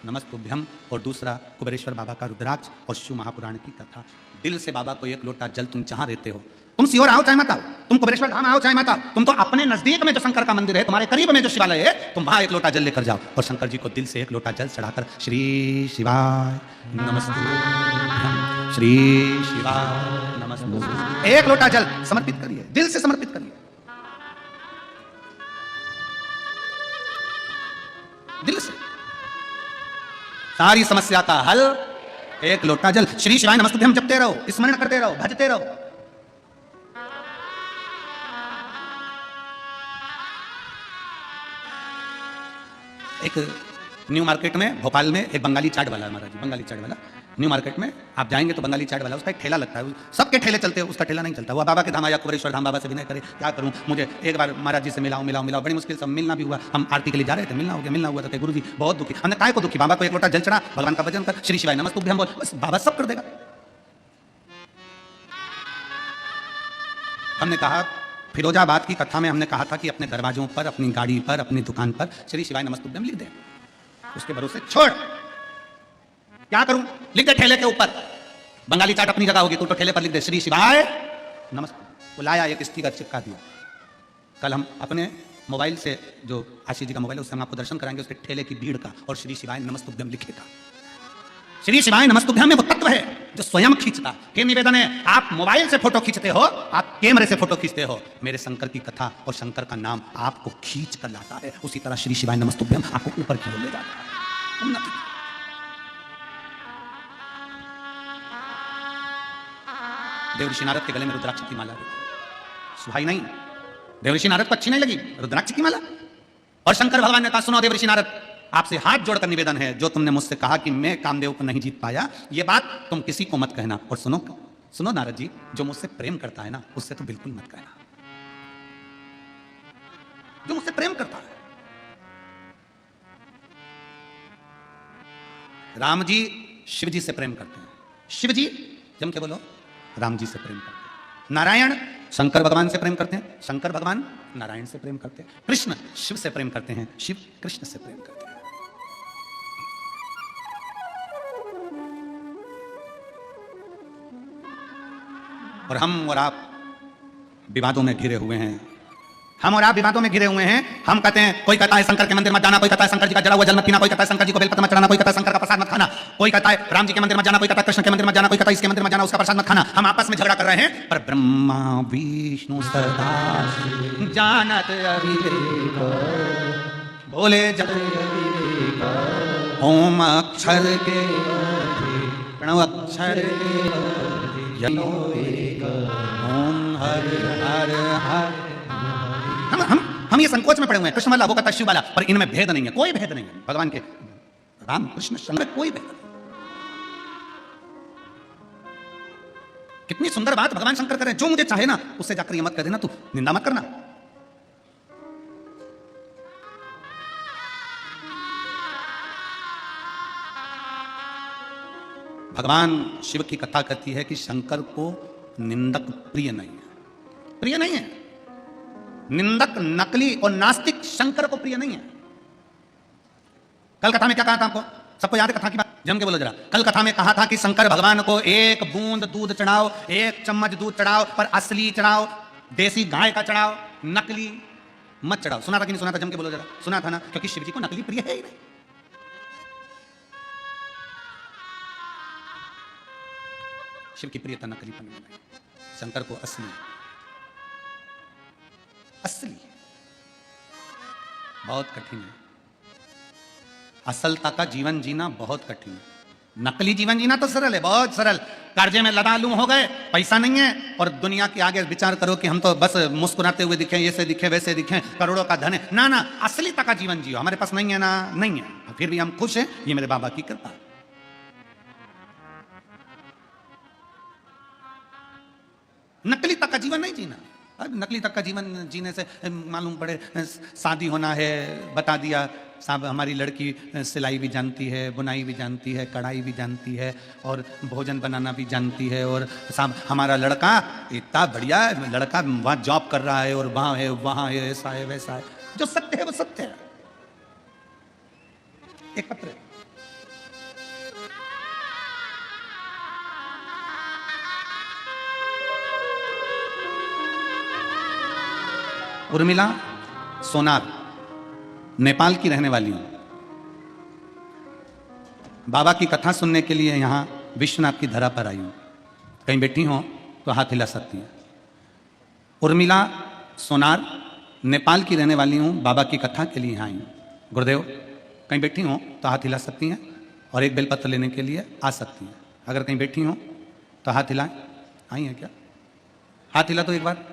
नमस्तुभ्यम, और दूसरा कुबेरेश्वर बाबा का रुद्राक्ष और शिव महापुराण की कथा। दिल से बाबा को एक लोटा जल, तुम जहां रहते हो, तुम सियोर आओ चाहे मत आओ, तुम कुबेरेश्वर धाम आओ चाहे मत आओ, तुम तो अपने नजदीक में जो शंकर का मंदिर है, तुम्हारे करीब में जो शिवालय है, तुम वहां एक लोटा जल लेकर जाओ, और शंकर जी को दिल से एक लोटा जल चढ़ाकर श्री शिवाय नमस्तुभ्यम, श्री शिवाय नमस्तुभ्यम, एक लोटा जल समर्पित करिए, दिल से समर्पित करिए, दिल से। सारी समस्या का हल एक लोटा जल, श्री शिवाय नमस्तुभ्यम जपते रहो, स्मरण करते रहो, भजते रहो। एक न्यू मार्केट में भोपाल में एक बंगाली चाट वाला है महाराज जी, बंगाली चाट वाला, न्यू मार्केट में आप जाएंगे तो बंगाली चाट वाला, उसका एक ठेला लगता है, सबके ठेले चलते हैं, उसका ठेला नहीं चलता। वो बाबा के धाम आया, कुबेरेश्वर धाम, बाबा से विनय करे क्या करूं, मुझे एक बार महाराज जी से मिलाओ मिलाओ मिलाओ, बड़ी मुश्किल से मिलना भी हुआ। हम आरती के लिए जा रहे थे, मिलना हुआ था, गुरु जी बहुत दुखी। हमने काय को दुखी, बाबा को एक लोटा जल चढ़ा, भगवान का भजन कर, श्री शिवाय नमस्तुभ्यम बोल, बस बाबा सब कर देगा। हमने कहा फिरोजाबाद की कथा में हमने कहा था कि अपने दरवाजों पर, अपनी गाड़ी पर, अपनी दुकान पर श्री शिवाय नमस्तुभ्यम लिख दे, उसके भरोसे छोड़। क्या करूं, लिख दे ठेले के ऊपर, बंगाली चाट अपनी जगह होगी, तू तो ठेले पर लिख दे श्री शिवाय नमस्ते। वो लाया, एक स्टिकर चिपका दिया। कल हम अपने मोबाइल से, जो आशीष जी का मोबाइल है, उससे हम आपको दर्शन कराएंगे उसके ठेले की भीड़ का, और श्री शिवाय नमस्तुभ्यम लिखेगा। श्री शिवाय नमस्तुभ्यम में वो तत्व है जो स्वयं खींचता। के निवेदन है, आप मोबाइल से फोटो खींचते हो, आप कैमरे से फोटो खींचते हो, मेरे शंकर की कथा और शंकर का नाम आपको खींच कर लाता है। उसी तरह श्री शिवाय नमस्तुभ्यम आपको ऊपर की ओर ले जाता है। देवऋषि नारद के गले में रुद्राक्ष की माला सुहाई नहीं, देवऋषि नारद को अच्छी नहीं लगी रुद्राक्ष की माला, और शंकर भगवान ने कहा सुनो देवऋषि नारद, आपसे हाथ जोड़कर निवेदन है, जो तुमने मुझसे कहा कि मैं कामदेव को नहीं जीत पाया, ये बात तुम किसी को मत कहना। और सुनो सुनो नारद जी, जो मुझसे प्रेम करता है ना, उससे तो बिल्कुल मत कहना, जो मुझसे प्रेम करता है। राम जी शिव जी से प्रेम करते हैं, शिव जी जम के बोलो राम जी से प्रेम करते हैं। नारायण शंकर भगवान से प्रेम करते हैं, शंकर भगवान नारायण से प्रेम करते हैं। कृष्ण शिव से प्रेम करते हैं, शिव कृष्ण से प्रेम करते हैं। और हम और आप विवादों में घिरे हुए हैं, हम और आप विवादों में घिरे हुए हैं। हम कहते हैं, कोई कहता है शंकर के मंदिर मत जाना, कोई कहता है शंकर जी का जला हुआ जल मत पीना, कोई कहता है शंकर जी को बेलपत्र मत चढ़ाना, कोई कहता है शंकर का प्रसाद मत खाना, कोई कहता है राम जी के मंदिर मत जाना, कोई कहता है कृष्ण के मंदिर मत जाना, कोई कहता है इसके मंदिर मत जाना, उसका प्रसाद मत खाना। हम आपस में झगड़ा कर रहे हैं, पर ब्रह्मा विष्णु सदा जानत अविवेक बोले जब ओम अक्षर के प्रणव अक्षर के ओम हर हर हर। हम ये संकोच में पड़े हुए हैं, कृष्ण वाला वो कहता शिव वाला, पर इनमें भेद नहीं है, कोई भेद नहीं है। भगवान के राम कृष्ण शंकर कोई भेद नहीं। कितनी सुंदर बात भगवान शंकर कर रहे हैं, जो मुझे चाहे ना उससे जाकर ये मत कर देना, तू निंदा मत करना। भगवान शिव की कथा कहती है कि शंकर को निंदक प्रिय नहीं है, प्रिय नहीं है। निंदक, नकली और नास्तिक शंकर को प्रिय नहीं है। कल कथा में क्या कहा था आपको, सबको याद है कथा की बात, जम के बोलो जरा। कल कथा में कहा था कि शंकर भगवान को एक बूंद दूध चढ़ाओ, एक चम्मच दूध चढ़ाओ, पर असली चढ़ाओ, देसी गाय का चढ़ाओ, नकली मत चढ़ाओ। सुना था कि नहीं सुना था, जम के बोलो जरा। सुना था ना, क्योंकि शिव जी को नकली प्रिय है ही नहीं। शिव की प्रियता नकलीपन में नहीं, शंकर को असली असली बहुत कठिन है। असलता का जीवन जीना बहुत कठिन है। नकली जीवन जीना तो सरल है, बहुत सरल। कर्जे में लदालू हो गए, पैसा नहीं है, और दुनिया के आगे विचार करो कि हम तो बस मुस्कुराते हुए दिखे, ऐसे दिखे वैसे दिखे, करोड़ों का धन है। ना ना, असलीता का जीवन जियो। हमारे पास नहीं है ना, नहीं है, फिर भी हम खुश हैं, ये मेरे बाबा की कृपा। नकली तक का जीवन नहीं जीना। अब नकली तक का जीवन जीने से मालूम पड़े शादी होना है, बता दिया साहब हमारी लड़की सिलाई भी जानती है, बुनाई भी जानती है, कढ़ाई भी जानती है, और भोजन बनाना भी जानती है, और साहब हमारा लड़का इतना बढ़िया लड़का वहाँ जॉब कर रहा है, और वहाँ है, ऐसा है वैसा है। जो सत्य है वो सत्य है। एक पत्र है, उर्मिला सोनार, नेपाल की रहने वाली हूं। बाबा की कथा सुनने के लिए यहां विश्वनाथ की धरा पर आई हूं। कहीं बैठी हो तो हाथ हिला सकती हैं। उर्मिला सोनार, नेपाल की रहने वाली हूं, बाबा की कथा के लिए यहां आई हूं। गुरुदेव कहीं बैठी हो तो हाथ हिला सकती हैं, और एक बेलपत्र लेने के लिए आ सकती हैं। अगर कहीं बैठी हो तो हाथ हिलाएं। आई हैं क्या? हाथ हिला तो एक बार।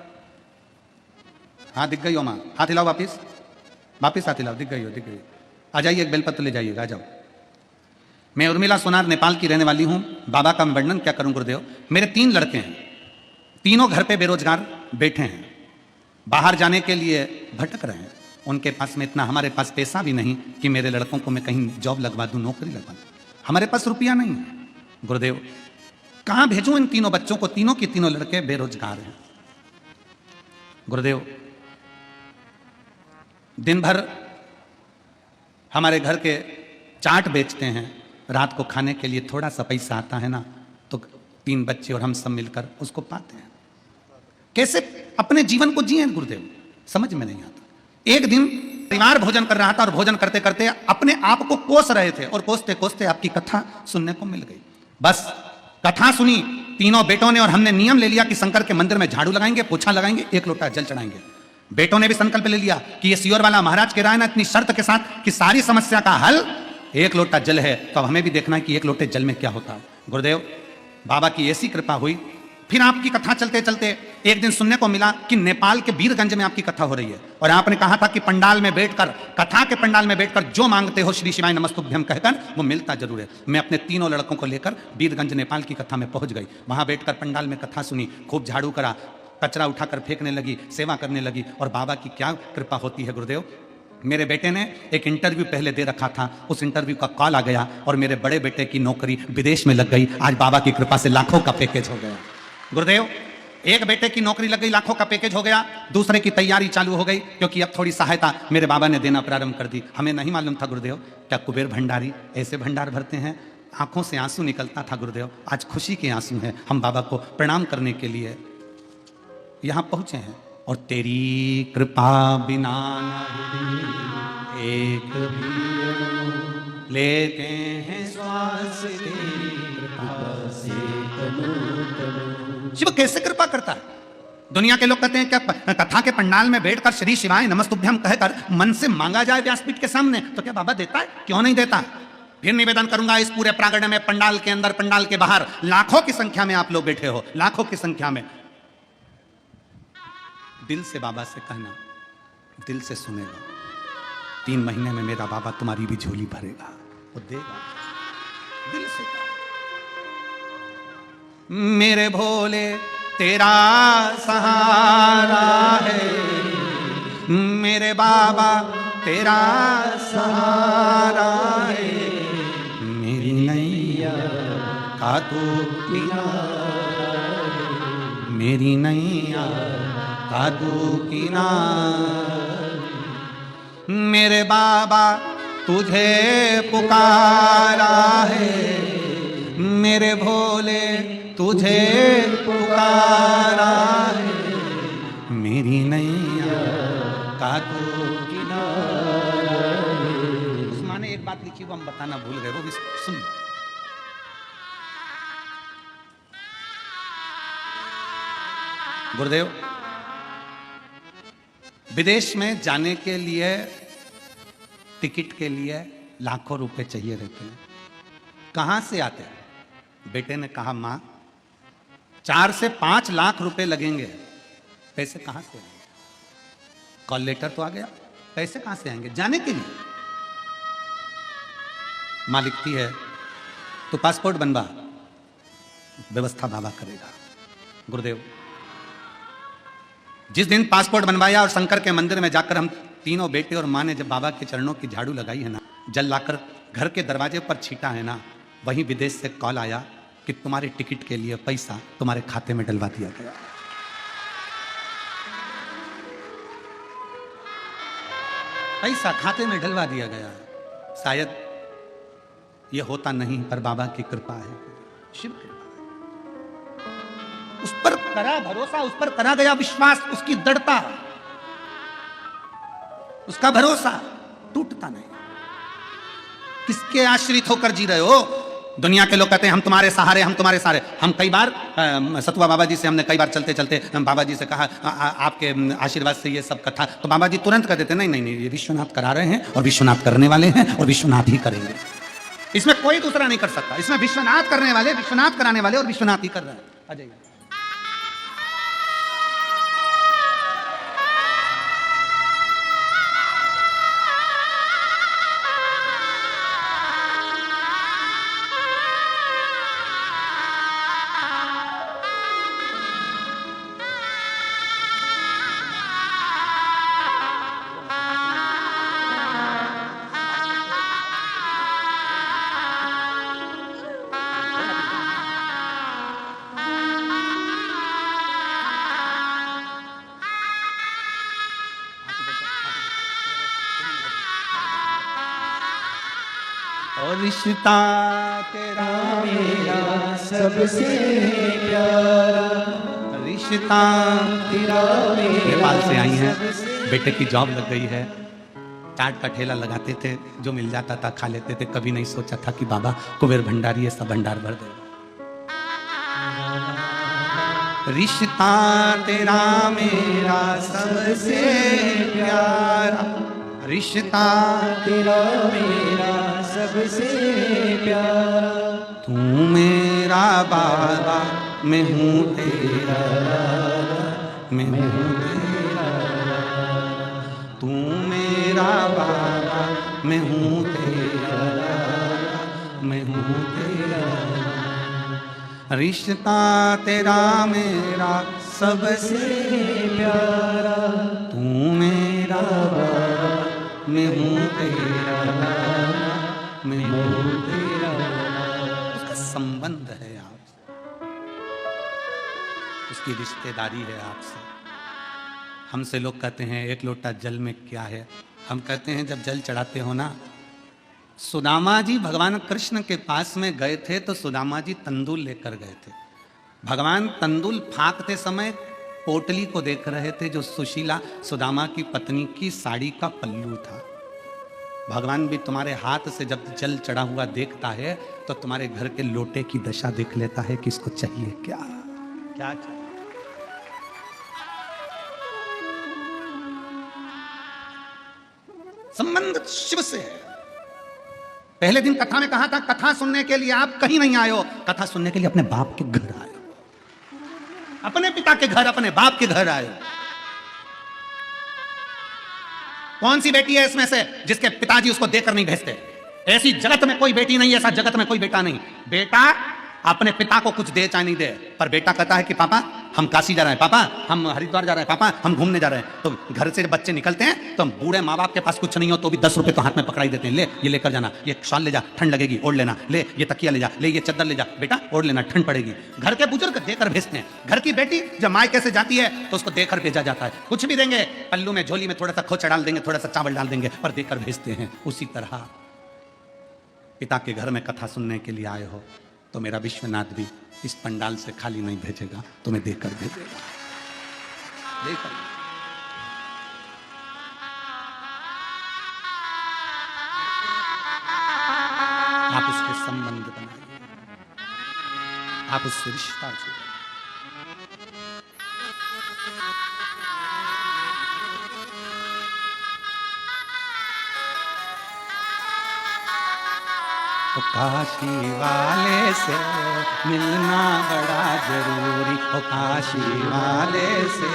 हाँ दिख गई हो माँ, हाथ हिलाओ वापिस हाथ हिलाओ, दिख गई हो, दिख गई। आ जाइए, एक बेलपत्र ले जाइएगा, आ जाओ। मैं उर्मिला सोनार नेपाल की रहने वाली हूँ। बाबा का मैं वर्णन क्या करूँ गुरुदेव। मेरे 3 लड़के हैं, तीनों घर पे बेरोजगार बैठे हैं, बाहर जाने के लिए भटक रहे हैं। उनके पास में इतना, हमारे पास पैसा भी नहीं कि मेरे लड़कों को मैं कहीं जॉब लगवा दूं, नौकरी लगवा दूं। हमारे पास रुपया नहीं है गुरुदेव। कहां भेजूं इन तीनों बच्चों को? तीनों की तीनों लड़के बेरोजगार हैं गुरुदेव। दिन भर हमारे घर के चाट बेचते हैं, रात को खाने के लिए थोड़ा सा पैसा आता है ना, तो 3 बच्चे और हम सब मिलकर उसको पाते हैं। कैसे अपने जीवन को जिए गुरुदेव, समझ में नहीं आता। एक दिन परिवार भोजन कर रहा था और भोजन करते करते अपने आप को कोस रहे थे और कोसते कोसते आपकी कथा सुनने को मिल गई। बस कथा सुनी तीनों बेटों ने और हमने नियम ले लिया कि शंकर के मंदिर में झाड़ू लगाएंगे, पोछा लगाएंगे, 1 लोटा जल चढ़ाएंगे। बेटों ने भी संकल्प ले लिया कि ये सियोर वाला महाराज कह रहा है ना इतनी शर्त के साथ कि सारी समस्या का हल 1 लोटा जल है, तो अब हमें भी देखना है कि 1 लोटे जल में क्या होता है। गुरुदेव बाबा की ऐसी कृपा हुई। फिर आपकी कथा चलते चलते एक दिन सुनने को मिला कि नेपाल के वीरगंज में आपकी कथा हो रही है और आपने कहा था कि पंडाल में बैठकर, कथा के पंडाल में बैठकर जो मांगते हो श्री शिवाय नमस्तुभ्यम कहकर वो मिलता जरूर है। मैं अपने तीनों लड़कों को लेकर वीरगंज नेपाल की कथा में पहुंच गई। वहां बैठकर पंडाल में कथा सुनी, खूब झाड़ू करा, कचरा उठाकर फेंकने लगी, सेवा करने लगी। और बाबा की क्या कृपा होती है गुरुदेव। मेरे बेटे ने एक इंटरव्यू पहले दे रखा था, उस इंटरव्यू का कॉल आ गया और मेरे बड़े बेटे की नौकरी विदेश में लग गई। आज बाबा की कृपा से लाखों का पैकेज हो गया गुरुदेव। एक बेटे की नौकरी लग गई, लाखों का पैकेज हो गया, दूसरे की तैयारी चालू हो गई, क्योंकि अब थोड़ी सहायता मेरे बाबा ने देना प्रारंभ कर दी। हमें नहीं मालूम था गुरुदेव, क्या कुबेर भंडारी ऐसे भंडार भरते हैं। आंखों से आंसू निकलता था गुरुदेव। आज खुशी के आंसू हैं। हम बाबा को प्रणाम करने के लिए यहां पहुंचे हैं। और तेरी कृपा बिना एक भी लेते हैं श्वास, तेरी कृपा से शिव कैसे कृपा करता है। दुनिया के लोग कहते हैं क्या कथा के पंडाल में बैठकर श्री शिवाय नमस्तुभ्यम कहकर मन से मांगा जाए व्यासपीठ के सामने, तो क्या बाबा देता है? क्यों नहीं देता। फिर निवेदन करूंगा इस पूरे प्रांगण में, पंडाल के अंदर, पंडाल के बाहर लाखों की संख्या में आप लोग बैठे हो, लाखों की संख्या में। दिल से बाबा से कहना, दिल से सुनेगा। 3 महीने में मेरा बाबा तुम्हारी भी झोली भरेगा, वो देगा। दिल से कहा, मेरे भोले तेरा सहारा है, मेरे बाबा तेरा सहारा है, मेरी नैया का तू किनारा है, मेरी नैया का तू किनारा। मेरे बाबा तुझे पुकारा है, मेरे भोले तुझे पुकारा है, मेरी नैया का तू किनारा है। उस माँ ने एक बात लिखी वो हम बताना भूल गए, वो भी सुन। गुरुदेव विदेश में जाने के लिए टिकट के लिए लाखों रुपए चाहिए रहते हैं। कहां से आते हैं? बेटे ने कहा मां 4 से 5 लाख रुपए लगेंगे। पैसे कहां से आएंगे? कॉल लेटर तो आ गया, पैसे कहां से आएंगे जाने के लिए? मां लिखती है तो पासपोर्ट बनवा, व्यवस्था बाबा करेगा। गुरुदेव जिस दिन पासपोर्ट बनवाया और शंकर के मंदिर में जाकर हम तीनों बेटे और मां ने जब बाबा के चरणों की झाड़ू लगाई है ना, जल लाकर घर के दरवाजे पर छीटा है ना, वहीं विदेश से कॉल आया कि तुम्हारे टिकट के लिए पैसा तुम्हारे खाते में डलवा दिया गया। पैसा खाते में डलवा दिया गया। शायद यह होता नहीं, पर बाबा की कृपा है, शिव कृपा है। उस पर करा भरोसा, उस पर करा गया विश्वास, उसकी दृढ़ता, उसका भरोसा टूटता नहीं। किसके आश्रित होकर जी रहे हो? दुनिया के लोग कहते हैं हम तुम्हारे सहारे, हम तुम्हारे सहारे। हम कई बार सतुआ बाबा जी से हमने कई बार चलते चलते बाबा जी से कहा आपके आशीर्वाद से ये सब कथा, तो बाबा जी तुरंत कह देते नहीं नहीं नहीं, ये विश्वनाथ करा रहे हैं और विश्वनाथ करने वाले हैं और विश्वनाथ ही करेंगे। इसमें कोई दूसरा नहीं कर सकता। इसमें विश्वनाथ करने वाले, विश्वनाथ कराने वाले और विश्वनाथ ही कर रहे हैं। आ जाइए। और रिश्ता तेरा मेरा सबसे प्यारा, रिश्ता तेरा मेरा नेपाल से आई हैं, सबसे बेटे की जॉब लग गई है, चाट का ठेला लगाते थे, जो मिल जाता था खा लेते थे। कभी नहीं सोचा था कि बाबा कुबेर भंडारी ऐसा भंडार भर दे। रिश्ता तेरा मेरा सबसे प्यारा, रिश्ता तेरा मेरा सबसे प्यारा, तू मेरा बाबा मैं हूँ तेरा, मैं हूँ तेरा, तू मेरा बाबा मैं हूँ तेरा, मैं हूँ तेरा। रिश्ता तेरा मेरा सबसे प्यारा, तू मेरा बाबा मैं हूँ तेरा, मैं हूँ तेरा। उसका संबंध है आपसे, उसकी रिश्तेदारी है आपसे। हमसे लोग कहते हैं एक लोटा जल में क्या है, हम कहते हैं जब जल चढ़ाते हो ना, सुदामा जी भगवान कृष्ण के पास में गए थे तो सुदामा जी तंदूल लेकर गए थे। भगवान तंदूल फाँकते समय पोटली को देख रहे थे जो सुशीला सुदामा की पत्नी की साड़ी का पल्लू था। भगवान भी तुम्हारे हाथ से जब जल चढ़ा हुआ देखता है तो तुम्हारे घर के लोटे की दशा देख लेता है कि इसको चाहिए क्या क्या चाहिए। संबंध शिव से है। पहले दिन कथा में कहा था कथा सुनने के लिए आप कहीं नहीं आए हो, कथा सुनने के लिए अपने बाप के घर आए हो, अपने पिता के घर, अपने बाप के घर आए हो। कौन सी बेटी है इसमें से जिसके पिताजी उसको देकर नहीं भेजते? ऐसी जगत में कोई बेटी नहीं, ऐसा जगत में कोई बेटा नहीं। बेटा अपने पिता को कुछ दे चाहे नहीं दे, पर बेटा कहता है कि पापा हम काशी जा रहे हैं, पापा हम हरिद्वार जा रहे हैं, पापा हम घूमने जा रहे हैं। तो घर से जब बच्चे निकलते हैं तो बूढ़े माँ बाप के पास कुछ नहीं हो तो भी 10 रुपए तो हाथ में पकड़ाई देते हैं, ले ये लेकर जाना, ये शॉल ले जा ठंड लगेगी ओढ़ लेना, ले ये तकिया ले जा, ले ये चद्दर ले जा बेटा ओढ़ लेना ठंड पड़ेगी। घर के बुजुर्ग देकर भेजते हैं। घर की बेटी जब मायके से जाती है तो उसको देकर भेजा जाता है। कुछ भी देंगे, पल्लू में झोली में थोड़ा सा खोचा डाल देंगे, थोड़ा सा चावल डाल देंगे, पर देकर भेजते हैं। उसी तरह पिता के घर में कथा सुनने के लिए आए हो तो मेरा विश्वनाथ भी इस पंडाल से खाली नहीं भेजेगा, तुम्हें देकर भेजेगा, देकर। आप उसके संबंध बनाइए, आप उससे रिश्ता जोड़िए। तो काशी वाले से मिलना बड़ा जरूरी, ओ काशी वाले से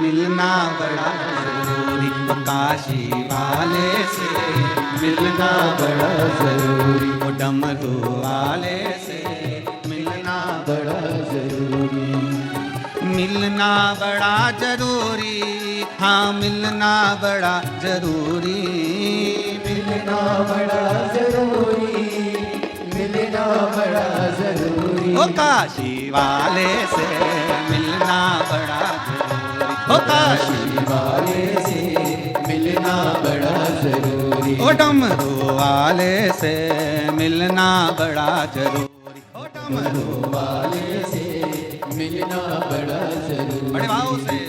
मिलना बड़ा जरूरी, ओ काशी वाले से मिलना बड़ा जरूरी, ओ डमरू वाले से मिलना बड़ा जरूरी, मिलना बड़ा जरूरी, हाँ मिलना बड़ा जरूरी, मिलना बड़ा जरूरी, मिलना बड़ा जरूरी, ओ काशी वाले से मिलना बड़ा जरूरी, ओ काशी वाले से मिलना बड़ा जरूरी, ओ डमरू वाले से मिलना बड़ा जरूरी, ओ डमरू वाले से मिलना बड़ा जरूरी। बड़े भाव से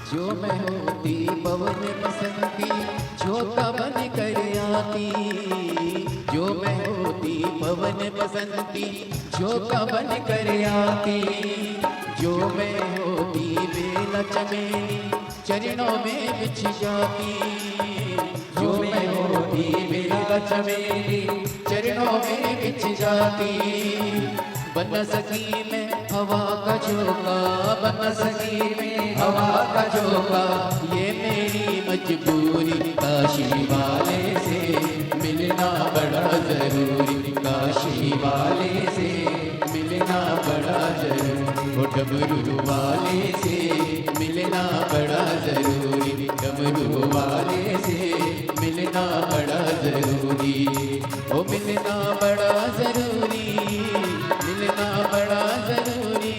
जो मैं होती पवन बसंती झोंका बन कर आती, जो मैं होती पवन बसंती झोंका बन कर आती, जो मैं होती बेला चमेली चरणों में बिछ जाती, जो मैं होती बेला चमेली चरणों में बिछ जाती। बन सकी मैं हवा का झोंका, बन सकी मैं हवा का झोंका, ये मेरी मजबूरी काशी वाले से मिलना बड़ा जरूरी, काशी वाले से मिलना बड़ा जरूरी, ओ डमरू वाले से मिलना बड़ा जरूरी, डमरू वाले से मिलना बड़ा जरूरी, ओ मिलना बड़ा जरूरी, मिलना बड़ा जरूरी,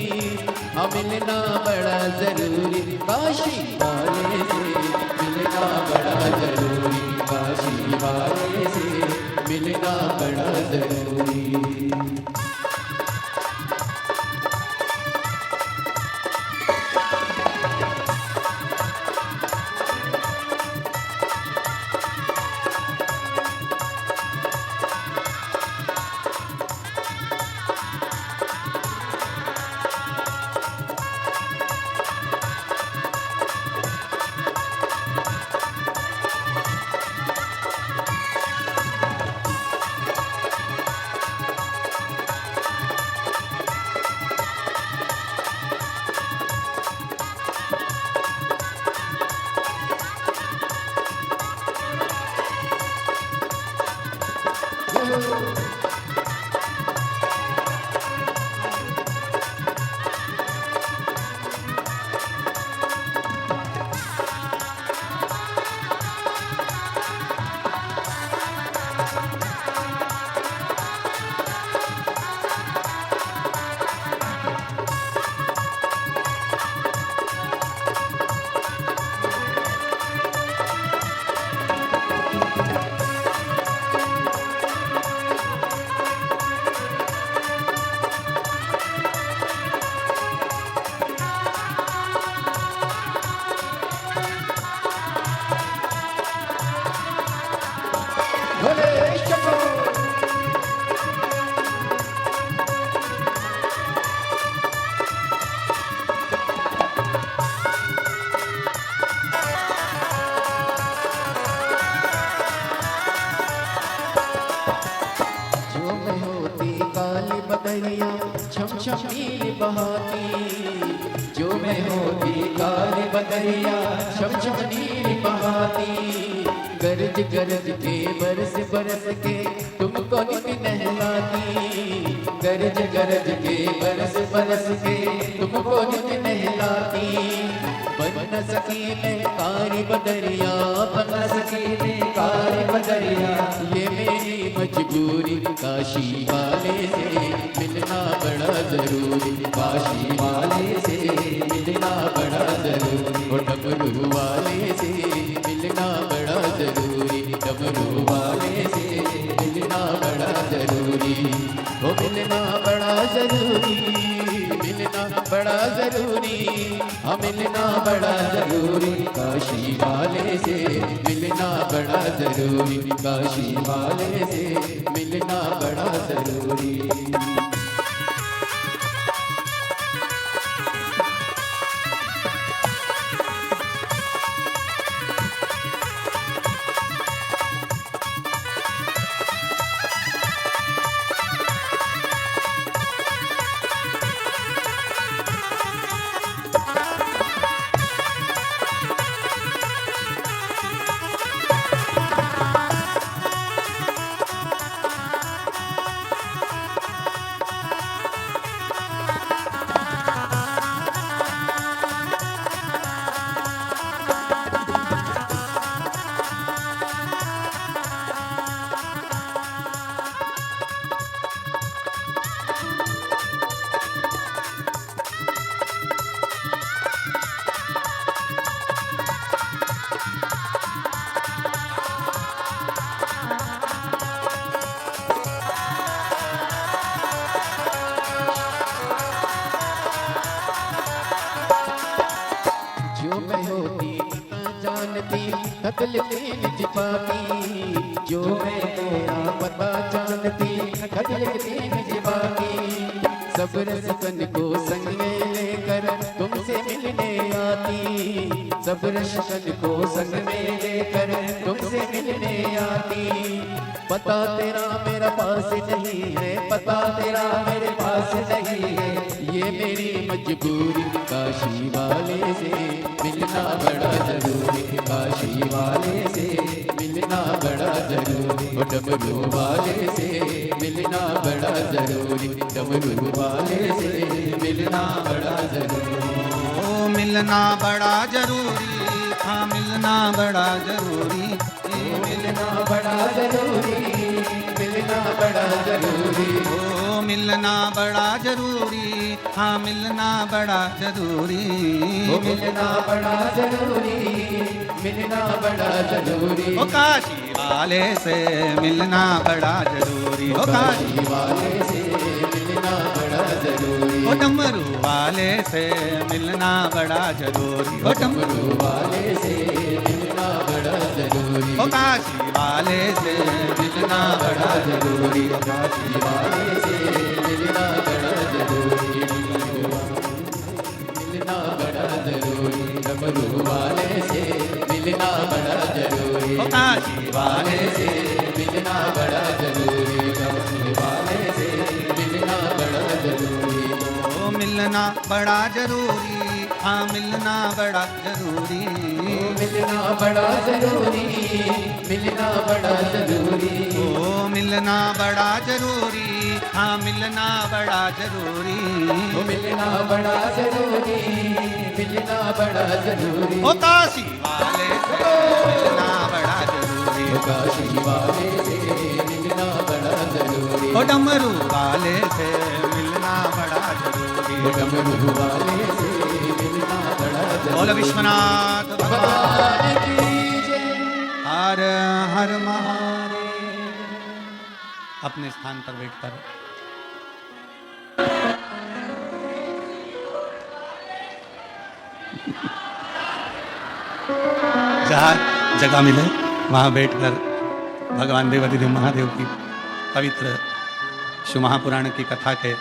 हाँ मिलना बड़ा जरूरी, काशी वाले से मिलना बड़ा जरूरी, काशी वाले से मिलना बड़ा जरूरी। बदरिया छम छम नील बहाती, जो मैं होती काली बदरिया छम छम नील बहाती, गरज गरज के बरस बरस के तुमको नित नहलाती, गरज गरज के बरस बरस के तुमको नित नहलाती। बन न सकी मैं कारी बदरिया, बन न सकी मैं कारी बदरिया, ये मेरी मजबूरी काशी वाले से मिलना बड़ा जरूरी, काशी वाले से मिलना बड़ा जरूरी, और डमरू वाले से मिलना बड़ा जरूरी, डमरू वाले से मिलना बड़ा जरूरी, वो मिलना बड़ा जरूरी, मिलना बड़ा जरूरी, हाँ मिलना बड़ा जरूरी, काशी वाले से मिलना बड़ा जरूरी, काशी वाले से मिलना बड़ा जरूरी। खत लिखती निज पापी जो मैं तेरा पता जानती खत लिखती निज पापी सब रसिकन को संग में लेकर तुमसे मिलने आती सब रसिकन को संग में लेकर तुमसे मिलने आती पता तेरा मेरा पास नहीं है पता तेरा मेरे पास नहीं है ये मेरी मजबूरी काशी वाले से मिलना बड़ा जरूरी काशी वाले से मिलना बड़ा जरूरी ओ डमरू वाले से मिलना बड़ा जरूरी डमरू वाले से मिलना बड़ा जरूरी ओ मिलना बड़ा जरूरी हाँ मिलना बड़ा जरूरी मिलना बड़ा जरूरी मिलना बड़ा जरूरी ओ मिलना बड़ा जरूरी हाँ मिलना बड़ा जरूरी ओ मिलना बड़ा जरूरी मिलना बड़ा जरूरी ओ काशी वाले से मिलना बड़ा जरूरी ओ काशी वाले से मिलना बड़ा जरूरी ओ डमरू वाले से मिलना बड़ा जरूरी ओ डमरू वाले से मिलना बड़ा जरूरी ओ काशी वाले से मिलना बड़ा जरूरी ओ काशी वाले से मिलना बड़ा जरूरी मिलना बड़ा जरूरी डमरू वाले से मिलना बड़ा जरूरी ओ काशी वाले से मिलना बड़ा जरूरी डमरू वाले से मिलना बड़ा जरूरी ओ मिलना बड़ा जरूरी हाँ मिलना बड़ा जरूरी मिलना बड़ा जरूरी मिलना बड़ा जरूरी ओ मिलना बड़ा जरूरी हाँ मिलना बड़ा जरूरी ओ मिलना बड़ा जरूरी मिलना बड़ा जरूरी ओ काशी वाले से मिलना बड़ा जरूरी ओ काशी वाले से मिलना बड़ा जरूरी ओ डमरू वाले से मिलना बड़ा जरूरी ओ डमरू वाले से मिलना बड़ा जरूरी बोल विश्वनाथ भगवान की जय हर हर महादेव अपने स्थान पर बैठकर जहाँ जगह मिले वहाँ बैठकर भगवान देवाधिदेव महादेव की पवित्र शिव महापुराण की कथा के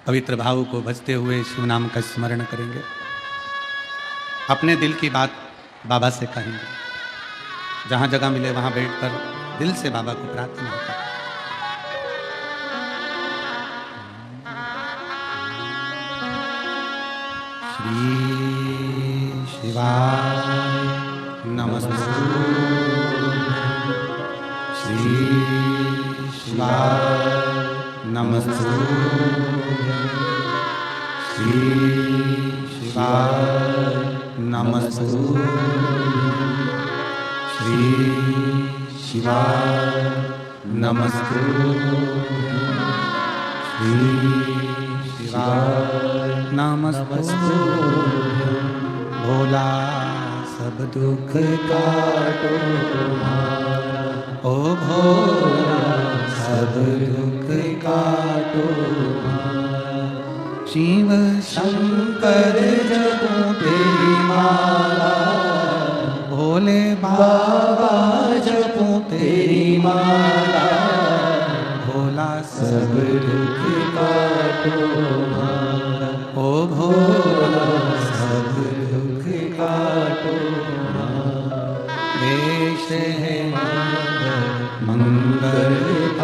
पवित्र भाव को भजते हुए शिव नाम का स्मरण करेंगे अपने दिल की बात बाबा से कहेंगे जहाँ जगह मिले वहाँ बैठकर दिल से बाबा को प्रार्थना करें श्री शिवाय नमस्तु श्री शिवाय नमस्तु श्री शिवाय नमस्तु श्री शिवाय नमस्तु श्री शिवाय नमस्तु भोला सब दुख काटो ओ भोला सब दुख काटो शिव शंकर जपो तेरी माला भोले बाबा जपो तेरी माला भोला सब दुख काटो ओ भोला सब दुख काटो वेश है मंगलकारी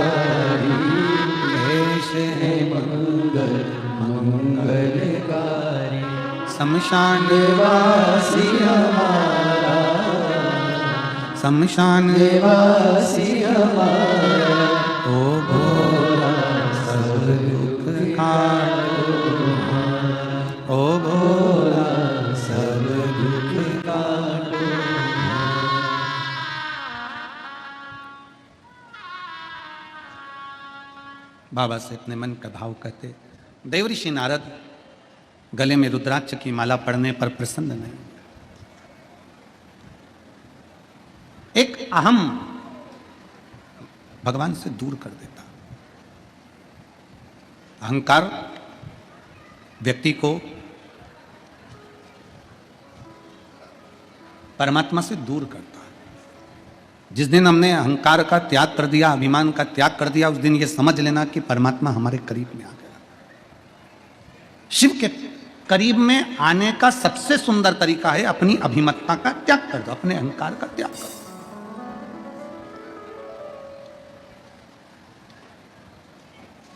वेश है मंगलकारी शमशान वासी हमारा शमशान वासी हमारा ओ भोला सब दुख काटो ओ भोला सब दुख काटो बाबा से अपने मन का भाव कहते देवऋषि नारद गले में रुद्राक्ष की माला पड़ने पर प्रसन्न नहीं एक अहम भगवान से दूर कर देता अहंकार व्यक्ति को परमात्मा से दूर करता है। जिस दिन हमने अहंकार का त्याग कर दिया, अभिमान का त्याग कर दिया, उस दिन ये समझ लेना कि परमात्मा हमारे करीब में आ गया। शिव के करीब में आने का सबसे सुंदर तरीका है अपनी अभिमतता का त्याग कर दो, अपने अहंकार का त्याग कर दो।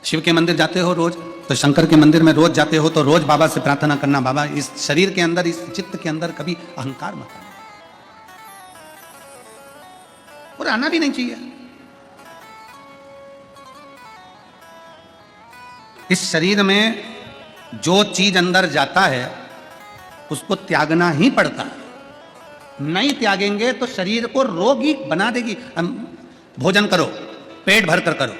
शिव के मंदिर जाते हो रोज, तो शंकर के मंदिर में रोज जाते हो तो रोज बाबा से प्रार्थना करना, बाबा इस शरीर के अंदर, इस चित्त के अंदर कभी अहंकार मत आना, और आना भी नहीं चाहिए। इस शरीर में जो चीज अंदर जाता है उसको त्यागना ही पड़ता है। नहीं त्यागेंगे तो शरीर को रोगी बना देगी। भोजन करो, पेट भर कर करो,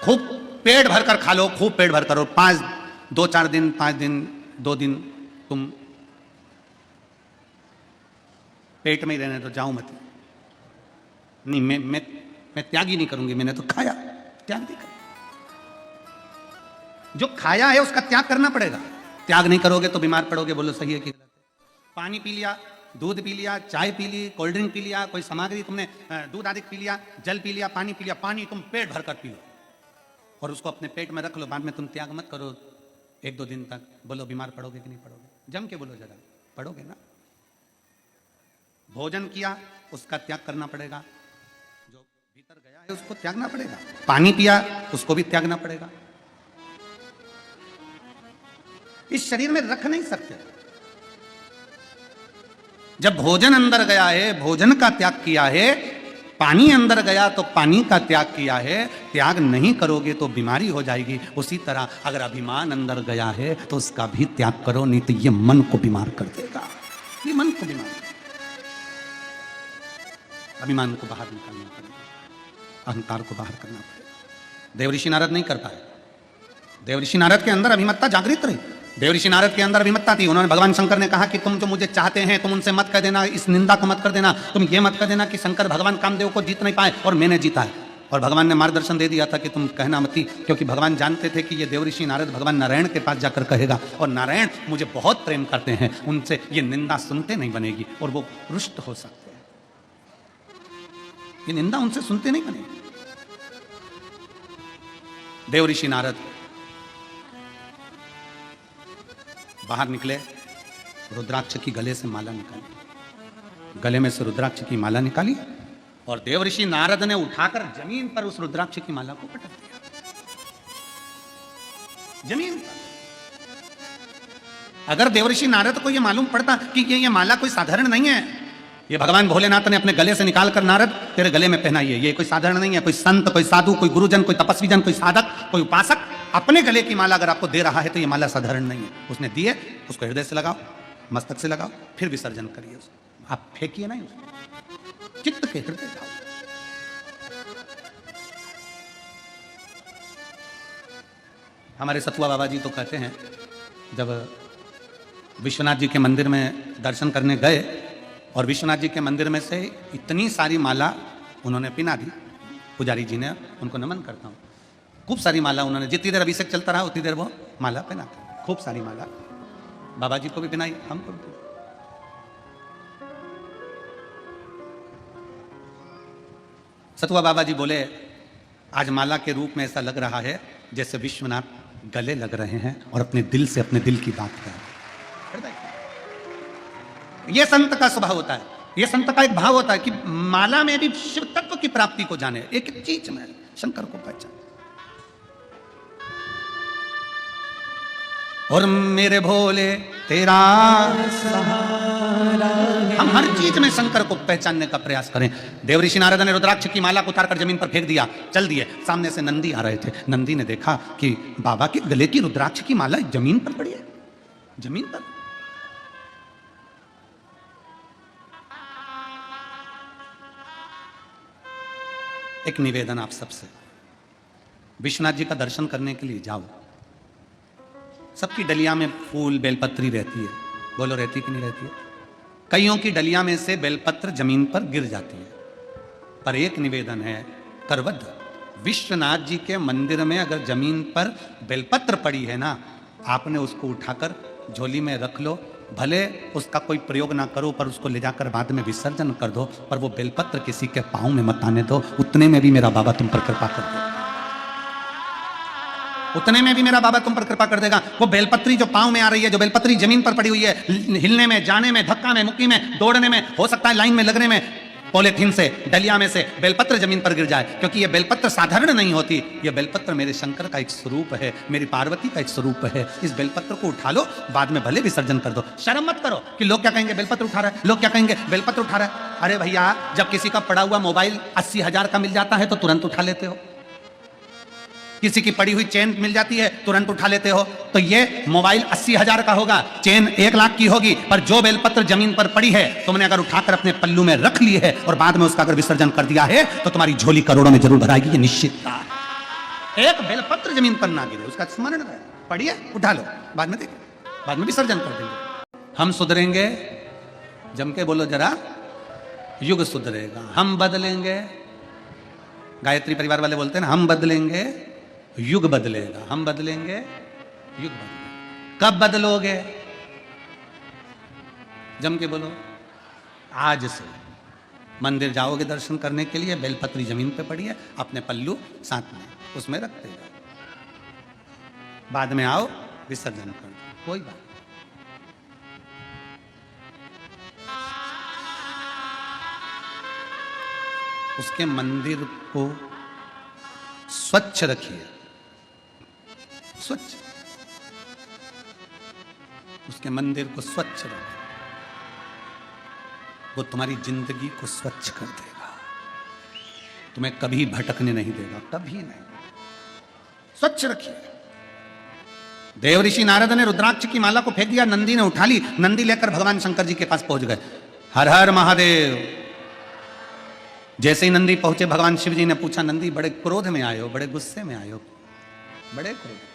खूब पेट भर कर खा लो, खूब पेट भर करो। 2-4 दिन, 5 दिन, 2 दिन तुम पेट में ही रहने तो जाओ मत। नहीं, मैं त्याग ही नहीं करूंगी, मैंने तो खाया, त्याग नहीं करूंगी। जो खाया है उसका त्याग करना पड़ेगा। त्याग नहीं करोगे तो बीमार पड़ोगे। बोलो सही है कि गलत है? पानी पी लिया, दूध पी लिया, चाय पी ली, कोल्ड ड्रिंक पी लिया, कोई सामग्री तुमने दूध आदि पी लिया, जल पी लिया, पानी पी लिया, पानी तुम पेट भर कर पी लो और उसको अपने पेट में रख लो। बाद में तुम त्याग मत करो 1-2 दिन तक। बोलो बीमार पड़ोगे कि नहीं पड़ोगे? जम के बोलो जरा, पड़ोगे ना। भोजन किया उसका त्याग करना पड़ेगा, जो भीतर गया है उसको त्यागना पड़ेगा। पानी पिया उसको भी त्यागना पड़ेगा। इस शरीर में रख नहीं सकते। जब भोजन अंदर गया है, भोजन का त्याग किया है, पानी अंदर गया तो पानी का त्याग किया है। त्याग नहीं करोगे तो बीमारी हो जाएगी। उसी तरह अगर अभिमान अंदर गया है तो उसका भी त्याग करो, नहीं तो ये मन को बीमार कर देगा। ये मन को बीमार, अभिमान को बाहर निकालना पड़ेगा, अहंकार को बाहर करना पड़ेगा। देवऋषि नारद नहीं कर पाए। देवऋषि नारद के अंदर अभिमत्ता जागृत रही। देवऋषि नारद के अंदर अभिमत्ता थी। उन्होंने, भगवान शंकर ने कहा कि तुम जो मुझे चाहते हैं तुम उनसे मत कह देना, इस निंदा को मत कर देना, तुम ये मत कह देना कि शंकर भगवान कामदेव को जीत नहीं पाए और मैंने जीता है। और भगवान ने मार्गदर्शन दे दिया था कि तुम कहना मत, क्योंकि भगवान जानते थे कि ये देवऋषि नारद भगवान नारायण के पास जाकर कहेगा और नारायण मुझे बहुत प्रेम करते हैं, उनसे ये निंदा सुनते नहीं बनेगी और वो रुष्ट हो सकते हैं। ये निंदा उनसे सुनते नहीं बनेगी। देवऋषि नारद बाहर निकले, रुद्राक्ष की गले से माला निकाली, गले में से रुद्राक्ष की माला निकाली और देवऋषि नारद ने उठाकर जमीन पर उस रुद्राक्ष की माला को पटक दिया। जमीन पर। अगर देवऋषि नारद को यह मालूम पड़ता कि ये माला कोई साधारण नहीं है, ये भगवान भोलेनाथ ने अपने गले से निकाल कर नारद तेरे गले में पहनाई है, ये कोई साधारण नहीं है, कोई संत, कोई साधु, कोई गुरुजन, कोई तपस्वी जन, कोई साधक, कोई उपासक अपने गले की माला अगर आपको दे रहा है तो ये माला साधारण नहीं है। उसने दिए, उसको हृदय से लगाओ, मस्तक से लगाओ, फिर विसर्जन करिए उसको। आप फेंकिए नहीं उसको, चित्त के हृदय लाओ। हमारे सतुआ बाबा जी तो कहते हैं, जब विश्वनाथ जी के मंदिर में दर्शन करने गए और विश्वनाथ जी के मंदिर में से इतनी सारी माला उन्होंने पिना दी, पुजारी जी ने, उनको नमन करता हूँ। खूब सारी माला उन्होंने, जितनी देर अभिषेक चलता रहा उतनी देर वो माला पहनाते, खूब सारी माला बाबा जी को भी पहनाई, हमको भी। सतुआ बाबा जी बोले, आज माला के रूप में ऐसा लग रहा है जैसे विश्वनाथ गले लग रहे हैं और अपने दिल से अपने दिल की बात कर रहे हैं। यह संत का स्वभाव होता है, यह संत का एक भाव होता है कि माला में भी शिव तत्व की प्राप्ति को जाने, एक एक चीज में शंकर को पहचाने। और मेरे भोले तेरा सहारा, हम हर चीज में शंकर को पहचानने का प्रयास करें। देवऋषि नारद ने रुद्राक्ष की माला को उतारकर जमीन पर फेंक दिया, चल दिए। सामने से नंदी आ रहे थे। नंदी ने देखा कि बाबा के गले की रुद्राक्ष की माला जमीन पर पड़ी है, जमीन पर। एक निवेदन आप सबसे, विश्वनाथ जी का दर्शन करने के लिए जाओ। सबकी डलिया में फूल बेलपत्री रहती है, बोलो रहती कि नहीं रहती है? कईयों की डलिया में से बेलपत्र जमीन पर गिर जाती है। पर एक निवेदन है, करवद विश्वनाथ जी के मंदिर में अगर जमीन पर बेलपत्र पड़ी है ना, आपने उसको उठाकर झोली में रख लो, भले उसका कोई प्रयोग ना करो पर उसको ले जाकर बाद में विसर्जन कर दो, पर वो बेलपत्र किसी के पाँव में मत आने दो। उतने में भी मेरा बाबा तुम पर कृपा कर दो, उतने में भी मेरा बाबा तुम पर कृपा कर देगा। वो बेलपत्री जो पाँव में आ रही है, जो बेलपत्री जमीन पर पड़ी हुई है, हिलने में, जाने में, धक्का में, मुक्की में, दौड़ने में, हो सकता है लाइन में लगने में पॉलीथीन से, डलिया में से बेलपत्र जमीन पर गिर जाए, क्योंकि ये बेलपत्र साधारण नहीं होती। ये बेलपत्र मेरे शंकर का एक स्वरूप है, मेरी पार्वती का एक स्वरूप है। इस बेलपत्र को उठा लो, बाद में भले विसर्जन कर दो। शर्म मत करो कि लोग क्या कहेंगे, बेलपत्र उठा रहा है, लोग क्या कहेंगे, बेलपत्र उठा रहा है। अरे भैया, जब किसी का पड़ा हुआ मोबाइल 80,000 का मिल जाता है तो तुरंत उठा लेते हो, किसी की पड़ी हुई चेन मिल जाती है तुरंत उठा लेते हो। तो ये मोबाइल 80,000 का होगा, चेन 1 लाख की होगी, पर जो बेलपत्र जमीन पर पड़ी है तुमने अगर उठाकर अपने पल्लू में रख ली है और बाद में उसका अगर विसर्जन कर दिया है तो तुम्हारी झोली करोड़ों में जरूर भराएगी, ये निश्चितता है। एक बेलपत्र जमीन पर ना गिरे, उसका स्मरण रहे, पढ़िए, उठा लो, बाद में देखो, बाद में विसर्जन कर देंगे। हम सुधरेंगे, जम के बोलो जरा, युग सुधरेगा। हम बदलेंगे, गायत्री परिवार वाले बोलते हैं ना, हम बदलेंगे युग बदलेगा। हम बदलेंगे युग बदलेगा। कब बदलोगे? जम के बोलो, आज से। मंदिर जाओगे दर्शन करने के लिए, बेलपत्री जमीन पे पड़ी है, अपने पल्लू साथ में उसमें रखते जाओ, बाद में आओ विसर्जन कर दो, कोई बात। उसके मंदिर को स्वच्छ रखिए, स्वच्छ, उसके मंदिर को स्वच्छ रखो, वो तुम्हारी जिंदगी को स्वच्छ कर देगा, तुम्हें कभी भटकने नहीं देगा, कभी नहीं। स्वच्छ रखिए। देव ऋषि नारद ने रुद्राक्ष की माला को फेंक दिया, नंदी ने उठा ली, नंदी लेकर भगवान शंकर जी के पास पहुंच गए। हर हर महादेव। जैसे ही नंदी पहुंचे, भगवान शिव जी ने पूछा, नंदी बड़े क्रोध में आए हो, बड़े गुस्से में आए हो, बड़े क्रोध।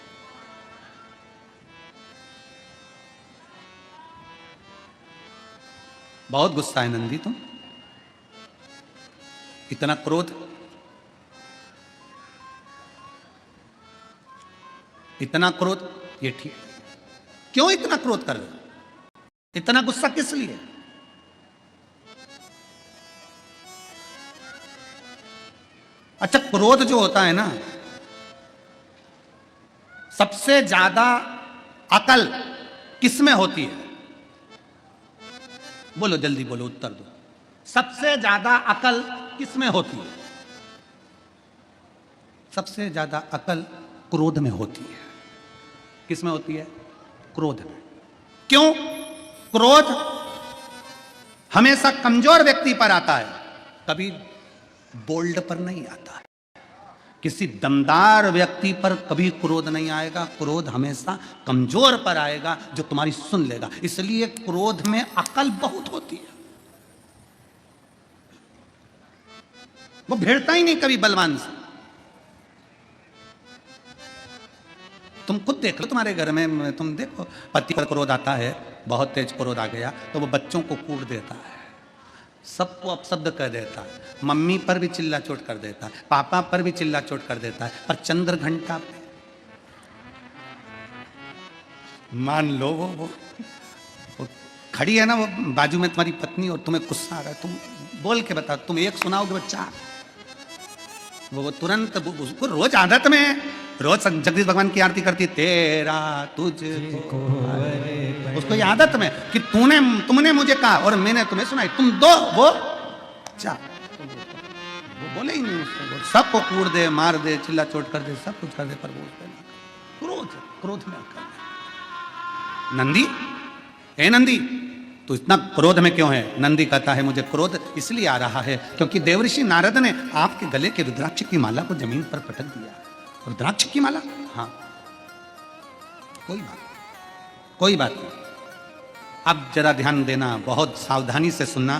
बहुत गुस्सा है नंदी तुम, इतना क्रोध, इतना क्रोध, ये ठीक, क्यों इतना क्रोध कर रहे हो, इतना गुस्सा किस लिए? अच्छा, क्रोध जो होता है ना, सबसे ज्यादा अकल किसमें होती है? बोलो जल्दी बोलो, उत्तर दो। सबसे ज्यादा अकल किसमें होती है? सबसे ज्यादा अकल क्रोध में होती है। किसमें होती है? क्रोध में। क्यों? क्रोध हमेशा कमजोर व्यक्ति पर आता है, कभी बोल्ड पर नहीं आता है। किसी दमदार व्यक्ति पर कभी क्रोध नहीं आएगा, क्रोध हमेशा कमजोर पर आएगा जो तुम्हारी सुन लेगा। इसलिए क्रोध में अकल बहुत होती है, वो भिड़ता ही नहीं कभी बलवान से। तुम खुद देख लो, तुम्हारे घर में तुम देखो, पति पर क्रोध आता है, बहुत तेज क्रोध आ गया तो वो बच्चों को कूट देता है, सबको अपशब्द कर देता है, मम्मी पर भी चिल्ला चोट कर देता है, पापा पर भी चिल्ला चोट कर देता है, पर चंद्र घंटा पे मान लो वो खड़ी है ना, वो बाजू में तुम्हारी पत्नी, और तुम्हें गुस्सा आ रहा है, तुम बोल के बताओ, तुम एक सुनाओगे बच्चा, वो तुरंत, उसको रोज आदत में है, रोज जगदीश भगवान की आरती करती, तेरा तुझको, उसको ये आदत में कि तुमने मुझे कहा और मैंने तुम्हें सुनाई, तुम दो, वो अच्छा, वो बोले ही नहीं उसको, सबको कूट दे, मार दे, चिल्ला चोट कर दे, सब कुछ कर दे, पर वो क्रोध में कर दे। नंदी, ए नंदी, तो इतना क्रोध में क्यों है? नंदी कहता है, मुझे क्रोध इसलिए आ रहा है क्योंकि देवऋषि नारद ने आपके गले के रुद्राक्ष की माला को जमीन पर पटक दिया। रुद्राक्ष की माला? हाँ, कोई बात नहीं। अब जरा ध्यान देना, बहुत सावधानी से सुनना।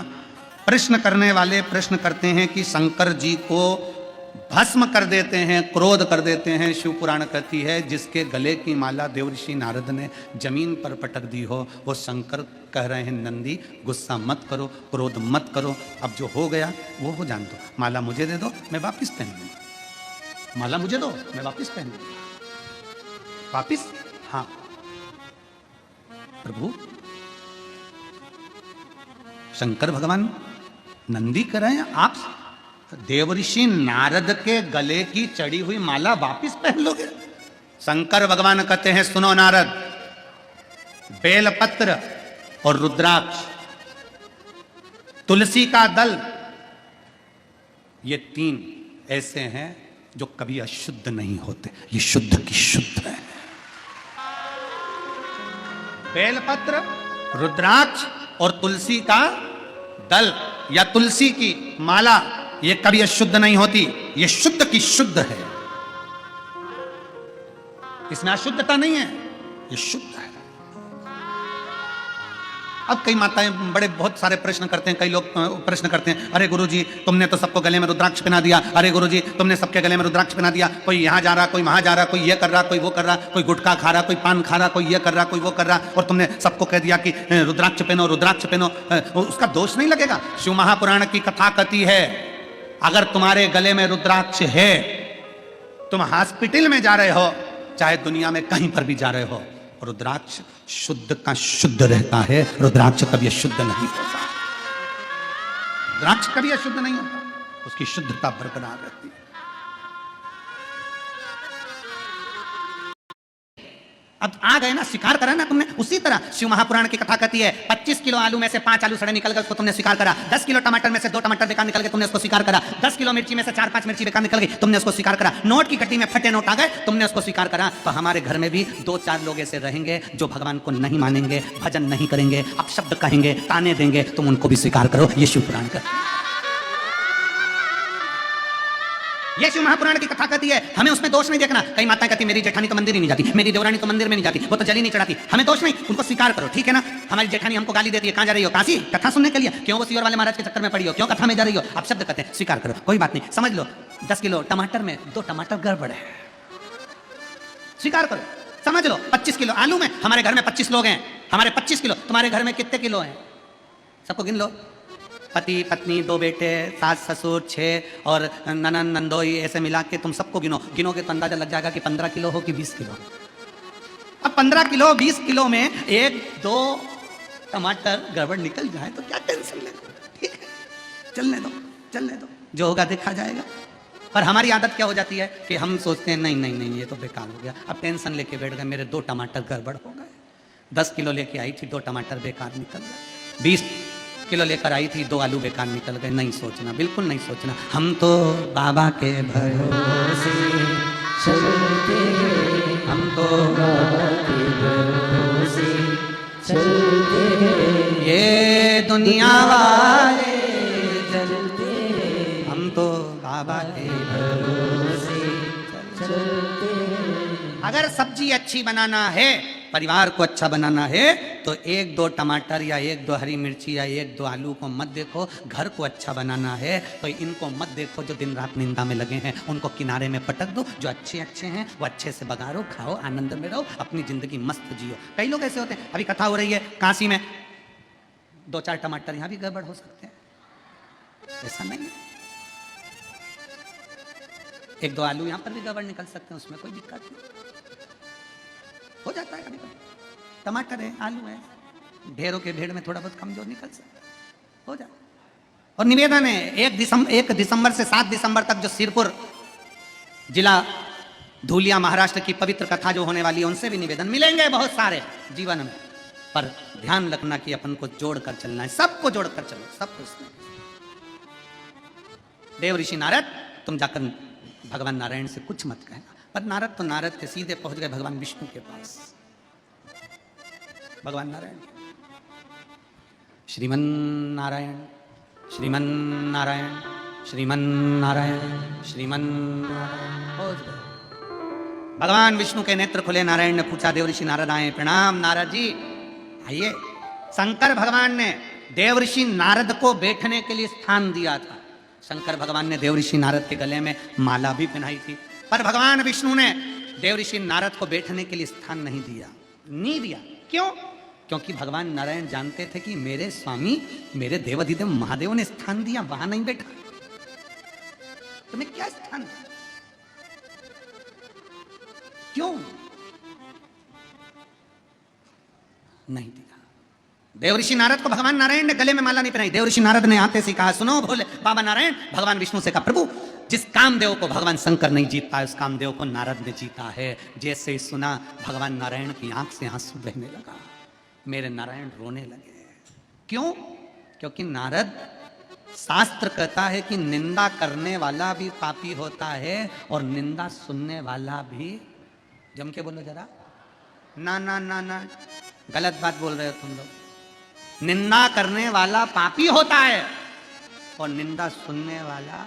प्रश्न करने वाले प्रश्न करते हैं कि शंकर जी को भस्म कर देते हैं, क्रोध कर देते हैं। शिव पुराण कहती है, जिसके गले की माला देवऋषि नारद ने जमीन पर पटक दी हो, वो शंकर कह रहे हैं, नंदी गुस्सा मत करो, क्रोध मत करो, अब जो हो गया वो हो जान दो, माला मुझे दे दो, मैं वापिस पहन लूंगा, माला मुझे दो, मैं वापिस पहन लूंगा, वापिस, हाँ प्रभु शंकर भगवान नंदी कर रहे हैं, आप देवऋषि नारद के गले की चढ़ी हुई माला वापिस पहन लोगे? शंकर भगवान कहते हैं सुनो नारद, बेलपत्र और रुद्राक्ष, तुलसी का दल, ये तीन ऐसे हैं जो कभी अशुद्ध नहीं होते, ये शुद्ध की शुद्ध है। बेलपत्र, रुद्राक्ष और तुलसी का दल या तुलसी की माला, ये कभी अशुद्ध नहीं होती, ये शुद्ध की शुद्ध है, इसमें अशुद्धता नहीं है, ये शुद्ध है। अब कई माताएं बड़े बहुत सारे प्रश्न करते हैं, कई लोग प्रश्न करते हैं, अरे गुरुजी तुमने तो सबको गले में रुद्राक्ष पहना दिया, अरे गुरुजी तुमने सबके गले में रुद्राक्ष पहना दिया, कोई यहाँ जा रहा, कोई वहां जा रहा, कोई ये कर रहा, कोई वो कर रहा, कोई गुटखा खा रहा, कोई पान खा रहा, कोई ये कर रहा, कोई वो कर रहा, और तुमने सबको कह दिया कि रुद्राक्ष पहनो, रुद्राक्ष पहनो, उसका दोष नहीं लगेगा? शिव महापुराण की कथा कहती है, अगर तुम्हारे गले में रुद्राक्ष है, तुम हॉस्पिटल में जा रहे हो, चाहे दुनिया में कहीं पर भी जा रहे हो, रुद्राक्ष शुद्ध का शुद्ध रहता है, रुद्राक्ष कभी अशुद्ध नहीं होता, रुद्राक्ष कभी अशुद्ध नहीं होता, उसकी शुद्धता बरकरार रहती है। अब आ गए ना, शिकार करा ना तुमने, उसी तरह शिव महापुराण की कथा कहती है 25 किलो आलू में से 5 आलू सड़े निकल गए, उसको तुमने शिकार करा, 10 किलो टमाटर में से 2 टमाटर बेकार निकल गए, तुमने उसको शिकार करा, 10 किलो मिर्ची में से 4-5 मिर्ची बेकार निकल गई, तुमने उसको शिकार करा, नोट की गड्डी में फटे नोट आ गए, तुमने उसको शिकार करा। तो हमारे घर में भी 2-4 लोग ऐसे रहेंगे जो भगवान को नहीं मानेंगे, भजन नहीं करेंगे, अपशब्द कहेंगे, ताने देंगे, तुम उनको भी स्वीकार करो, ये शिव पुराण का, ये शिव महापुराण की कथा कहती है, हमें उसमें दोष नहीं देखना। कई माताएं कहती मेरी जेठानी तो मंदिर ही नहीं जाती, मेरी देवरानी तो मंदिर में नहीं जाती, वो तो जली नहीं चढ़ाती, हमें दोष नहीं, उनको स्वीकार करो, ठीक है ना? हमारी जेठानी हमको गाली देती है, कहां जा रही हो? काशी कथा सुनने के लिए? क्यों वो सियोर वाले महाराज के चक्कर में पड़ी हो? क्यों कथा में जा रही हो? आप शब्द कहते हैं, स्वीकार करो, कोई बात नहीं, समझ लो 10 किलो टमाटर में 2 टमाटर गड़बड़ है, स्वीकार करो, समझ लो 25 किलो आलू में, हमारे घर में 25 लोग हैं, हमारे 25 किलो, तुम्हारे घर में कितने किलो हैं? सबको गिन लो, पति पत्नी 2 बेटे, सास ससुर 6 और ननन नंदोई, ऐसे मिला के तुम सबको गिनोगे तो अंदाजा लग जाएगा कि 15 किलो हो कि 20 किलो। अब 15 किलो 20 किलो में 1-2 टमाटर गड़बड़ निकल जाए तो क्या टेंशन ले, ठीक है, चलने दो, जो होगा देखा जाएगा। पर हमारी आदत क्या हो जाती है कि हम सोचते हैं नहीं नहीं नहीं ये तो बेकार हो गया, अब टेंशन लेके बैठ गए, मेरे 2 टमाटर गड़बड़ हो गए, 10 किलो लेके आई थी 2 टमाटर बेकार निकल गए, 20 किलो लेकर आई थी 2 आलू बेकार निकल गए। नहीं सोचना, बिल्कुल नहीं सोचना, हम तो बाबा के भरोसे चलते, हम तो बाबा के भरोसे चलते, ये दुनिया वाले चलते, हम तो बाबा के भरोसे चलते। अगर सब्जी अच्छी बनाना है, परिवार को अच्छा बनाना है, तो 1-2 टमाटर या 1-2 हरी मिर्ची या 1-2 आलू को मत देखो, घर को अच्छा बनाना है तो इनको मत देखो जो दिन रात निंदा में लगे हैं, उनको किनारे में पटक दो, जो अच्छे हैं वो अच्छे से बगारो, खाओ, आनंद में रहो, अपनी जिंदगी मस्त जियो। कई लोग ऐसे होते हैं, अभी कथा हो रही है काशी में, 2-4 टमाटर यहाँ भी गड़बड़ हो सकते हैं, ऐसा नहीं है, 1-2 आलू यहाँ पर भी गड़बड़ निकल सकते हैं, उसमें कोई दिक्कत नहीं, हो जाता है कभी कभी, टमाटर है, आलू है, ढेरों के ढेर में थोड़ा बहुत कमजोर निकल सकता है, हो जाता है। और निवेदन है 1 दिसंबर से 7 दिसंबर तक जो सिरपुर जिला धूलिया महाराष्ट्र की पवित्र कथा जो होने वाली है, उनसे भी निवेदन मिलेंगे बहुत सारे जीवन में, पर ध्यान रखना कि अपन को जोड़कर चलना है, सबको जोड़कर चलो, सब कुछ। देव ऋषि नारद, तुम जाकर भगवान नारायण से कुछ मत कहना, पर नारद तो नारद थे, सीधे पहुंच गए भगवान विष्णु के पास, भगवान नारायण, श्रीमन नारायण श्रीमन नारायण श्रीमन नारायण श्रीमन नारायण, पहुंच गए। भगवान विष्णु के नेत्र खुले, नारायण ने पूछा, देव ऋषि नारद आए, प्रणाम नारद जी, आइए। शंकर भगवान ने देव ऋषि नारद को बैठने के लिए स्थान दिया था, शंकर भगवान ने देव ऋषि नारद के गले में माला भी पहनाई थी, पर भगवान विष्णु ने देव ऋषि नारद को बैठने के लिए स्थान नहीं दिया। क्यों? क्योंकि भगवान नारायण जानते थे कि मेरे स्वामी, मेरे देवाधिदेव महादेव ने स्थान दिया, वहां नहीं बैठा, तुम्हें क्या स्थान, क्यों? नहीं दिया। देवऋषि नारद को भगवान नारायण ने गले में माला नहीं पहनाई। देवऋषि नारद ने आते से कहा, सुनो भोले बाबा नारायण। भगवान विष्णु से कहा, प्रभु जिस कामदेव को भगवान शंकर नहीं जीत पाए उस कामदेव को नारद ने जीता है। जैसे ही सुना भगवान नारायण की आंख से आंसू बहने लगा, मेरे नारायण रोने लगे। क्यों? क्योंकि नारद, शास्त्र कहता है कि निंदा करने वाला भी पापी होता है और निंदा सुनने वाला भी। जम के बोलो जरा। ना ना ना ना, गलत बात बोल रहे हो तुम लोग। निंदा करने वाला पापी होता है और निंदा सुनने वाला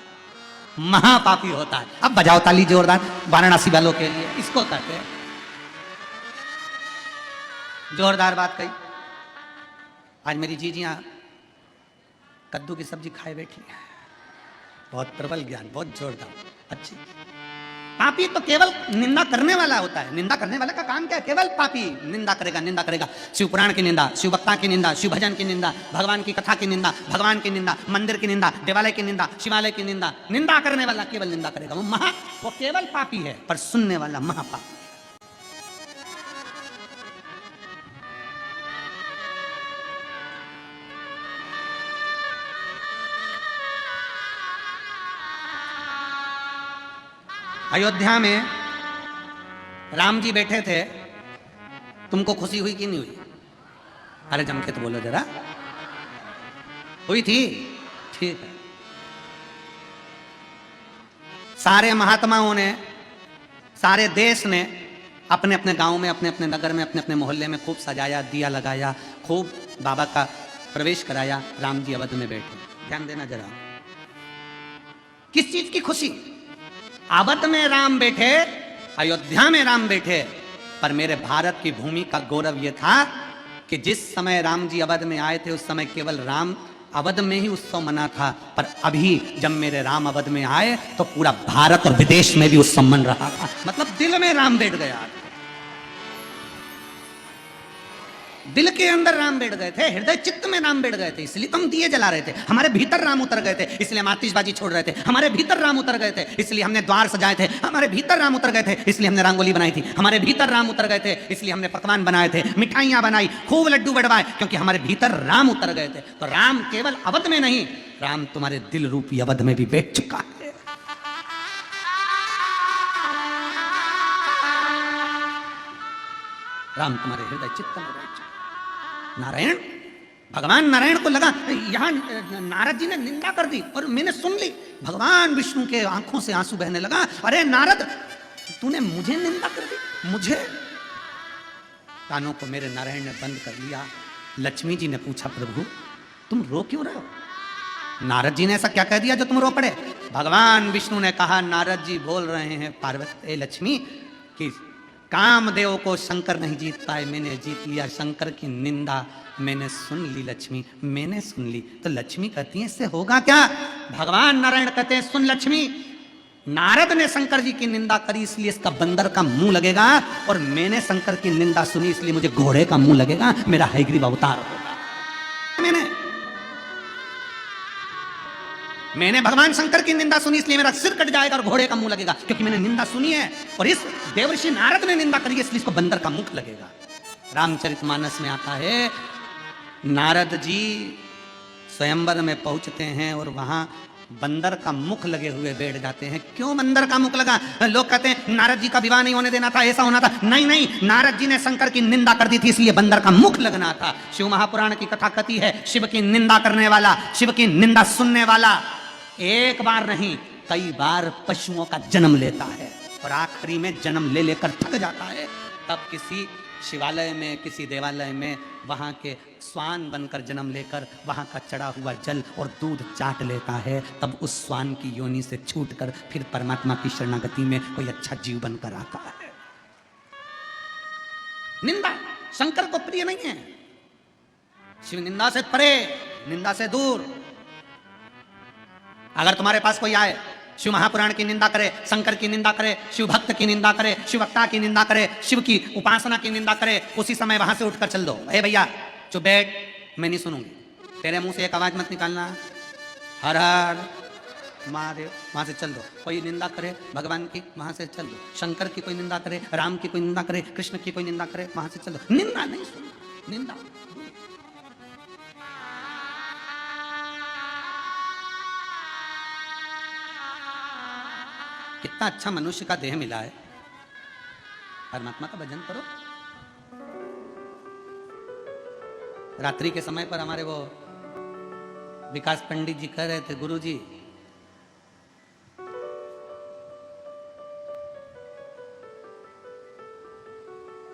महापापी होता है। अब बजाओ ताली जोरदार वाराणसी वालों के लिए। इसको कहते हैं जोरदार बात कही। आज मेरी जीजियां कद्दू की सब्जी खाए बैठी है। बहुत प्रबल ज्ञान, बहुत जोरदार, अच्छी। पापी तो केवल निंदा करने वाला होता है। निंदा करने वाला का काम क्या है? केवल पापी निंदा करेगा, निंदा करेगा। शिव पुराण की निंदा, शिव वक्ता की निंदा, शिव भजन की निंदा, भगवान की कथा की निंदा, भगवान की निंदा, मंदिर की निंदा, देवालय की निंदा, शिवालय की निंदा। निंदा करने वाला केवल निंदा करेगा, वो केवल पापी है। पर सुनने वाला महापापी। अयोध्या में राम जी बैठे थे। तुमको खुशी हुई कि नहीं हुई? अरे जम के तो बोलो जरा। हुई थी? ठीक है। सारे महात्माओं ने, सारे देश ने अपने अपने गांव में, अपने अपने नगर में, अपने अपने मोहल्ले में खूब सजाया, दिया लगाया, खूब बाबा का प्रवेश कराया। राम जी अवध में बैठे। ध्यान देना जरा। किस चीज की खुशी? अवध में राम बैठे, अयोध्या में राम बैठे। पर मेरे भारत की भूमि का गौरव यह था कि जिस समय राम जी अवध में आए थे उस समय केवल राम अवध में ही उत्सव मना था। पर अभी जब मेरे राम अवध में आए तो पूरा भारत और विदेश में भी उत्सव मन रहा था। मतलब दिल में राम बैठ गया, दिल के अंदर राम बैठ गए थे, हृदय चित्त में राम बैठ गए थे। इसलिए हम दिए जला रहे थे। हमारे भीतर राम उतर गए थे, इसलिए हम आतिशबाजी छोड़ रहे थे। हमारे भीतर राम उतर गए थे, इसलिए हमने द्वार सजाए थे। हमारे भीतर राम उतर गए थे, इसलिए हमने रंगोली बनाई थी। हमारे भीतर राम उतर गए थे, इसलिए हमने पकवान बनाए थे, मिठाइयां बनाई, खूब लड्डू बड़वाए, क्योंकि हमारे भीतर राम उतर गए थे। तो राम केवल अवध में नहीं, राम तुम्हारे दिल रूपी अवध में भी बैठ चुका है। राम तुम्हारे हृदय चित्त में बैठ चुका। नारायण, भगवान नारायण को लगा यहां नारद जी ने निंदा कर दी और मैंने सुन ली। भगवान विष्णु के आंखों से आंसू बहने लगा। अरे नारद, तूने मुझे निंदा कर दी, मुझे। कानों को मेरे नारायण ने बंद कर लिया। लक्ष्मी जी ने पूछा, प्रभु तुम रो क्यों रहे हो? नारद जी ने ऐसा क्या कह दिया जो तुम रो पड़े? भगवान विष्णु ने कहा, नारद जी बोल रहे हैं पार्वती लक्ष्मी कि कामदेव को शंकर नहीं जीत पाए, मैंने जीत लिया। शंकर की निंदा मैंने सुन ली लक्ष्मी, मैंने सुन ली। तो लक्ष्मी कहती है इससे होगा क्या? भगवान नारायण कहते हैं, सुन लक्ष्मी, नारद ने शंकर जी की निंदा करी इसलिए इसका बंदर का मुंह लगेगा, और मैंने शंकर की निंदा सुनी इसलिए मुझे घोड़े का मुंह लगेगा। मेरा हयग्रीव अवतार होगा। मैंने भगवान शंकर की निंदा सुनी इसलिए मेरा सिर कट जाएगा और घोड़े का मुंह लगेगा, क्योंकि मैंने निंदा सुनी है। और इस देवर्षि नारद ने निंदा करी इसलिए इसको बंदर का मुख लगेगा। रामचरितमानस में आता है, नारद जी स्वयंवर में पहुंचते हैं और वहां बंदर का मुख लगे हुए बैठ जाते हैं। क्यों बंदर का मुख लगा? लोग कहते हैं नारद जी का विवाह नहीं होने देना था, ऐसा होना था। नहीं नहीं, नारद जी ने शंकर की निंदा कर दी थी इसलिए बंदर का मुख लगना था। शिव महापुराण की कथा कहती है, शिव की निंदा करने वाला, शिव की निंदा सुनने वाला एक बार नहीं कई बार पशुओं का जन्म लेता है और आखिरी में जन्म ले लेकर थक जाता है। तब किसी शिवालय में, किसी देवालय में वहाँ के स्वान बनकर जन्म लेकर वहाँ का चढ़ा हुआ जल और दूध चाट लेता है। तब उस स्वान की योनि से छूटकर फिर परमात्मा की शरणागति में कोई अच्छा जीव बनकर आता है। निंदा शंकर को प्रिय नहीं है। शिव निंदा से परे, निंदा से दूर। अगर तुम्हारे पास कोई आए, शिव महापुराण की निंदा करे, शंकर की निंदा करे, शिव भक्त की निंदा करे, शिव वक्ता की निंदा करे, शिव की उपासना की निंदा करे, उसी समय वहां से उठकर चल दो। ए भैया चुप बैठ, मैं नहीं सुनूंगी। तेरे मुंह से एक आवाज मत निकालना, हर हर महादेव। वहां से चल दो। कोई निंदा करे भगवान की, वहां से चल दो। शंकर की कोई निंदा करे, राम की कोई निंदा करे, कृष्ण की कोई निंदा करे, वहां से चल दो। निंदा नहीं सुनना। निंदा। कितना अच्छा मनुष्य का देह मिला है। परमात्मा का भजन करो। रात्रि के समय पर हमारे वो विकास पंडित जी कह रहे थे, गुरु जी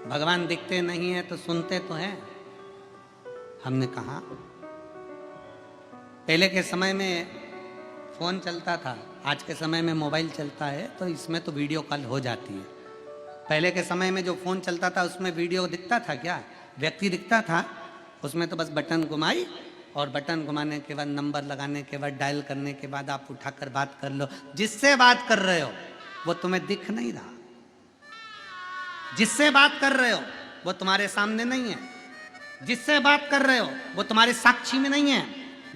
भगवान दिखते नहीं है तो सुनते तो हैं। हमने कहा पहले के समय में फोन चलता था, आज के समय में मोबाइल चलता है, तो इसमें तो वीडियो कॉल हो जाती है। पहले के समय में जो फोन चलता था उसमें वीडियो दिखता था क्या? व्यक्ति दिखता था, उसमें तो बस बटन घुमाई और बटन घुमाने के बाद नंबर लगाने के बाद डायल करने के बाद आप उठाकर बात कर लो। जिससे बात कर रहे हो वो तुम्हें दिख नहीं रहा, जिससे बात कर रहे हो वो तुम्हारे सामने नहीं है, जिससे बात कर रहे हो वो तुम्हारे साक्षी में नहीं है,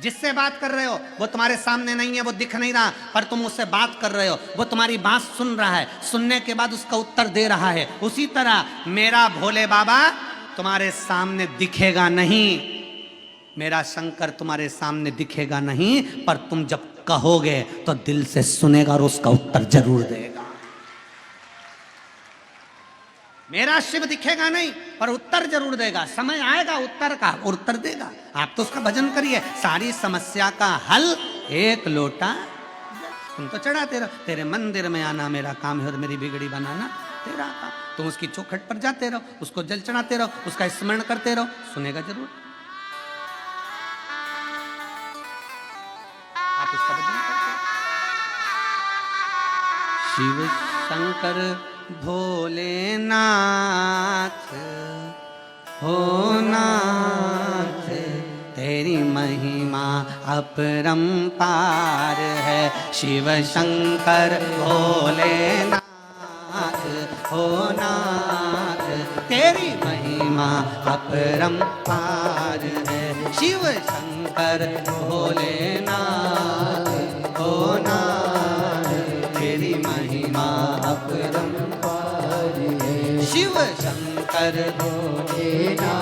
जिससे बात कर रहे हो वो तुम्हारे सामने नहीं है, वो दिख नहीं रहा, पर तुम उससे बात कर रहे हो, वो तुम्हारी बात सुन रहा है, सुनने के बाद उसका उत्तर दे रहा है। उसी तरह मेरा भोले बाबा तुम्हारे सामने दिखेगा नहीं, मेरा शंकर तुम्हारे सामने दिखेगा नहीं, पर तुम जब कहोगे तो दिल से सुनेगा और उसका उत्तर जरूर देगा। मेरा शिव दिखेगा नहीं पर उत्तर जरूर देगा, समय आएगा उत्तर का और उत्तर देगा। आप तो उसका भजन करिए, सारी समस्या का हल एक लोटा तुम तो चढ़ाते रहो। तेरे मंदिर में आना मेरा काम है और मेरी बिगड़ी बनाना तेरा काम। तुम उसकी चौखट पर जाते रहो, उसको जल चढ़ाते रहो, उसका स्मरण करते रहो, सुनेगा जरूर। आप उसका भजन करते रहो। शिव शंकर भोलेनाथ हो नाथ, तेरी महिमा अपरंपार है। शिव शंकर भोलेनाथ हो नाथ, तेरी महिमा अपरंपार है। शिव शंकर भोलेनाथ हो नाथ, तेरी महिमा अपरंपार है। शिव शंकर भोलेनाथ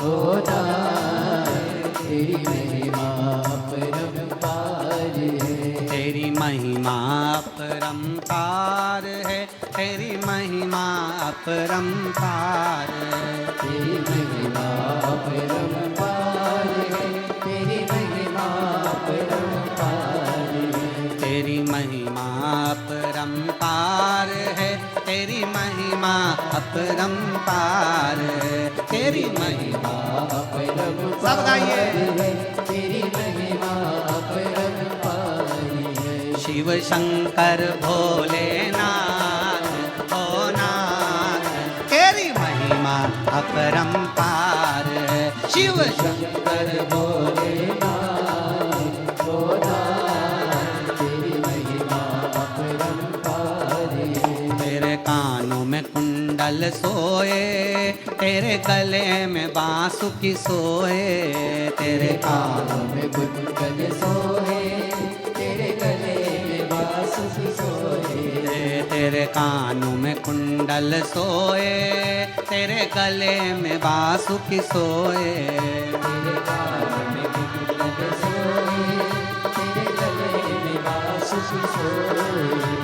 हो नाथ, तेरी महिमा अपरंपार है। तेरी महिमा अपरंपार है, तेरी महिमा अपरंपार है। तेरी महिमा अपरंपार है, तेरी महिमा अपरंपार है। तेरी महिमा अपरंपार है, तेरी महिमा अपरंपार है। तेरी महिमा अपरंपार, सब गाइए। तेरी महिमा अपरंपार है। शिव शंकर भोलेनाथ हो नाथ, तेरी महिमा अपरंपार है। शिव शंकर भोलेनाथ हो नाथ, तेरी महिमा अपरंपार है। तेरे कानों में कुंडल सोए, तेरे गले में बांसुरी सोए। तेरे कानों में कुंडल सोए, तेरे गले में बांसुरी सोए। तेरे कानों में कुंडल सोए, तेरे गले में बांसुरी सोए। तेरे कानों में कुंडल सोए, तेरे गले में बांसुरी सोए।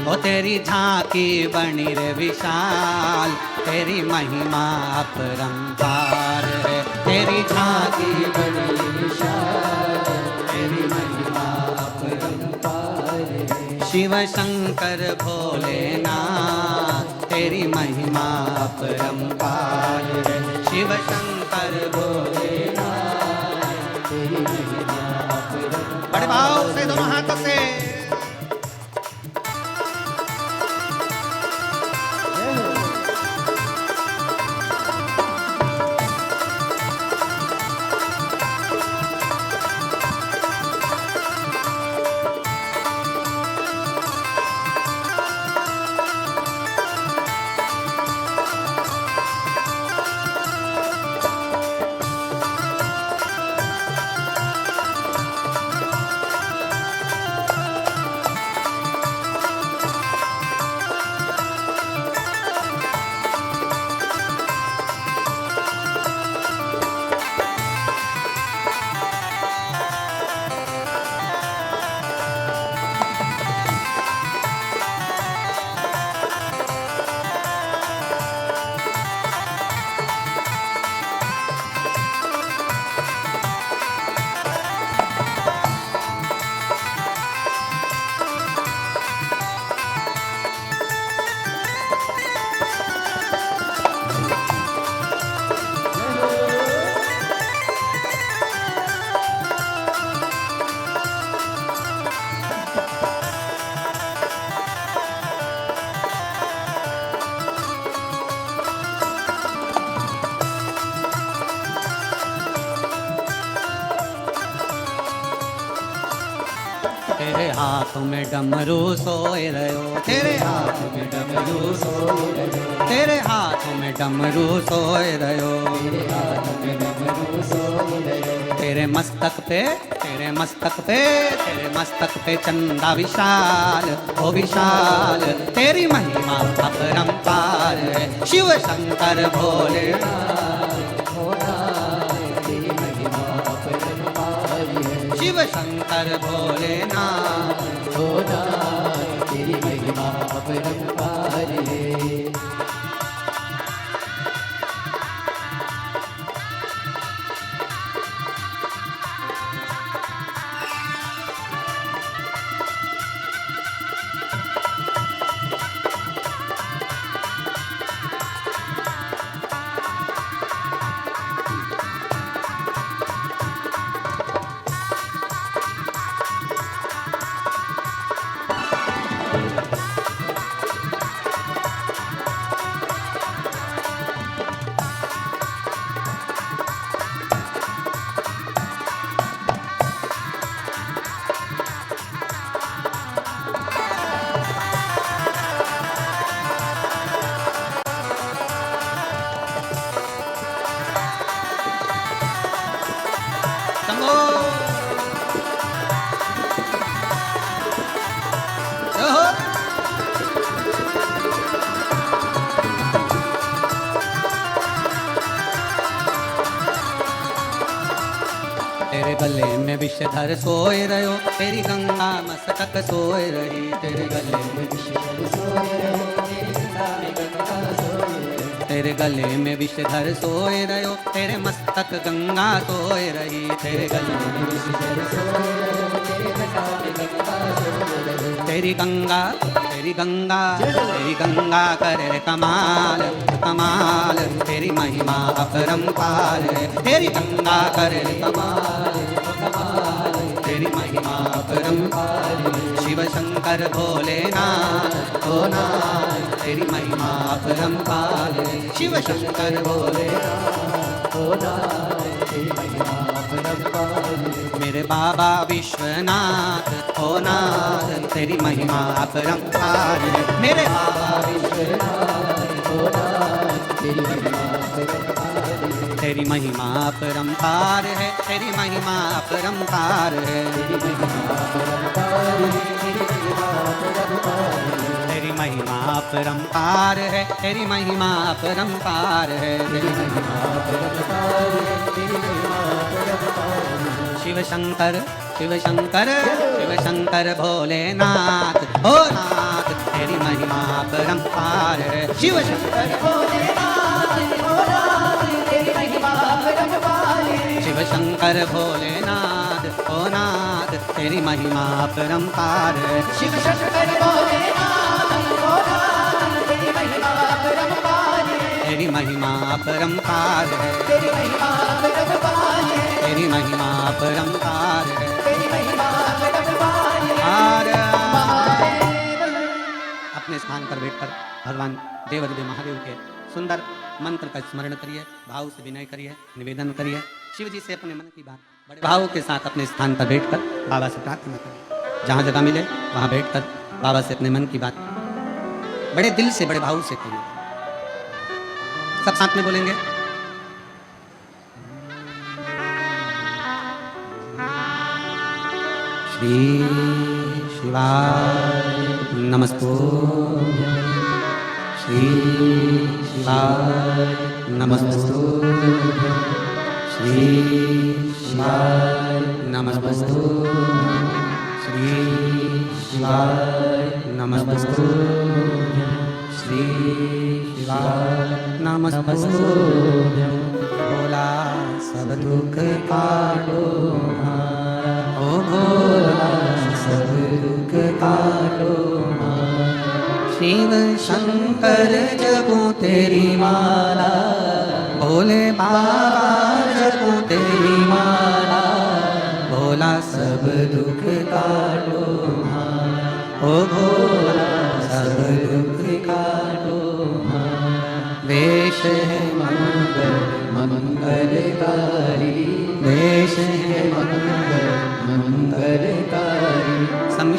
ओ तेरी झांकी बनी रे विशाल, तेरी महिमा अपरंपार है। तेरी झांकी बनी विशाल, तेरी महिमा अपरंपार है। शिव शंकर भोलेनाथ, तेरी महिमा अपरंपार है। शिव शंकर भोलेनाथ, तेरी महिमा अपरंपार। बड़े भाव से दोनों हाथों से हाथ में डमरू सोए रहो, तेरे हाथ में डमरू सोए रहो, तेरे हाथ में डमरू सोए रहो, तेरे हाथ में डमरू सोए रहो, तेरे मस्तक पे, तेरे मस्तक पे, तेरे मस्तक पे चंदा विशाल, ओ विशाल, तेरी महिमा अपरंपार है, शिव शंकर भोले तेरी महिमा अपरंपार है, शिव शंकर भोलेनाथ। होना तेरी महिमा अपरंपार है। शंभो ओहो। तेरे गले में विषधर सोए रहो, तेरी गंगा मस्तक सोए रही, तेरे गले में विषधर सोए रहो, तेरी गंगा में गंगा सोए रहो, तेरे गले में विषधर सोए रहो, तेरे मस्तक गंगा सोए रही, तेरे गले में विषधर सोए रहो, तेरे घटा में गंगा सोए रहो, तेरी गंगा, तेरी गंगा, तेरी गंगा करे कमाल, कमाल, तेरी महिमा अपरंपार है, तेरी गंगा करे कमाल, कमाल, तेरी महिमा अपरंपार है, शिव शंकर भोलेनाथ, ओ नाथ, तेरी महिमा अपरंपार है, शिव शंकर भोलेनाथ, हो नाथ तेरी महिमा अपरंपार है। मेरे बाबा विश्वनाथ, ओ नाथ, तेरी महिमा अपरंपार है, मेरे बाबा विश्वनाथ हो नाथ तेरी महिमा अपरंपार है, तेरी महिमा अपरंपार है, तेरी महिमा अपरंपार है, तेरी महिमा अपरंपार है, तेरी महिमा अपरंपार है, तेरी महिमा अपरंपार है, तेरी महिमा अपरंपार है, तेरी महिमा अपरंपार है, तेरी महिमा अपरंपार है। शिव शंकर, शिव शंकर, शिव शंकर भोलेनाथ, ओ नाथ, तेरी महिमा अपरंपार है, शिव शंकर भोलेनाथ हो नाथ तेरी महिमा अपरंपार है, शिव शंकर भोलेनाथ, ओ नाथ, तेरी महिमा अपरंपार है, शिव शंकर भोलेनाथ हो नाथ तेरी महिमा अपरंपार है, तेरी महिमा अपरंपार है, तेरी महिमा अपरंपार है, तेरी महिमा अपरंपार है। तेरी महिमा अपरंपार है। और महादेव अपने स्थान पर बैठकर भगवान देवाधिदेव महादेव के सुंदर मंत्र का स्मरण करिए, भाव से विनय करिए, निवेदन करिए, शिव जी से अपने मन की बात बड़े भाव के साथ अपने स्थान पर बैठकर बाबा से प्रार्थना करिए। जहाँ जगह मिले वहाँ बैठकर बाबा से अपने मन की बात बड़े दिल से, बड़े भाव से कहिए। सब साथ में बोलेंगे। श्री शिवाय नमस्तुभ्यं, श्री शिवाय नमस्तुभ्यं, श्री शिवाय नमस्तुभ्यं, श्री शिवाय नमस्तुभ्यं, श्री शिवाय नमस्तुभ्यं। भोला सब दुख काटो हमारा, ओ भोला सब दुख काटो हमारा। शिव शंकर जपो तेरी माला, भोले बाबा जपो तेरी माला, भोला सब दुख काटो हमारा, ओ भोला सब दुख काटो हमारा। वेश है मंगल मंगलकारी, वेश है मंगल मंगलकारी,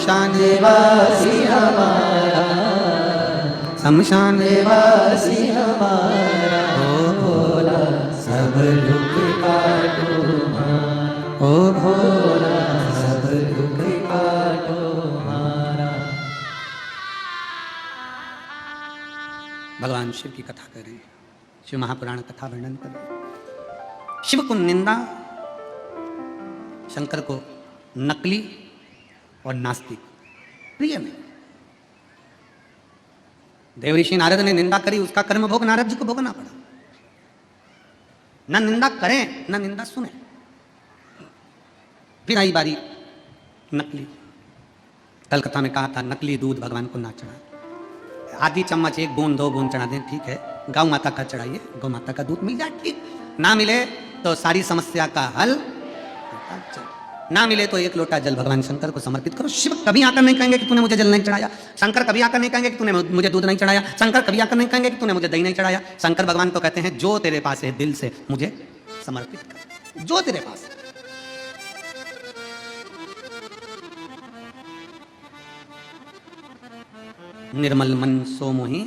शमशान वासी हमारा, शमशान वासी हमारा, ओ भोला सब दुख काटो हमारा, ओ भोला सब दुख काटो हमारा। भगवान शिव की कथा कर रहे हैं, शिव महापुराण कथा वर्णन कर रहे हैं। शिव को निंदा, शंकर को नकली और नास्तिक प्रिय नहीं। देवऋषि नारद ने निंदा करी, उसका कर्म भोग नारद जी को भोगना पड़ा। न निंदा करें न निंदा सुने। फिर आई बारी नकली। कल कथा में कहा था नकली दूध भगवान को ना चढ़ा, आधी चम्मच 1 बूंद 2 बूंद चढ़ा दें, ठीक है। गौ माता का चढ़ाइए, गौ माता का दूध मिल जाए ठीक, ना मिले तो सारी समस्या का हल, ना मिले तो 1 लोटा जल भगवान शंकर को समर्पित करो। शिव कभी आकर नहीं कहेंगे कि तूने मुझे जल नहीं चढ़ाया, शंकर कभी आकर नहीं कहेंगे कि तूने मुझे दूध नहीं चढ़ाया, शंकर कभी आकर नहीं कहेंगे कि तूने मुझे दही नहीं चढ़ाया। शंकर भगवान को कहते हैं जो तेरे पास है दिल से मुझे समर्पित कर, जो तेरे पास है। निर्मल मन सो मोही,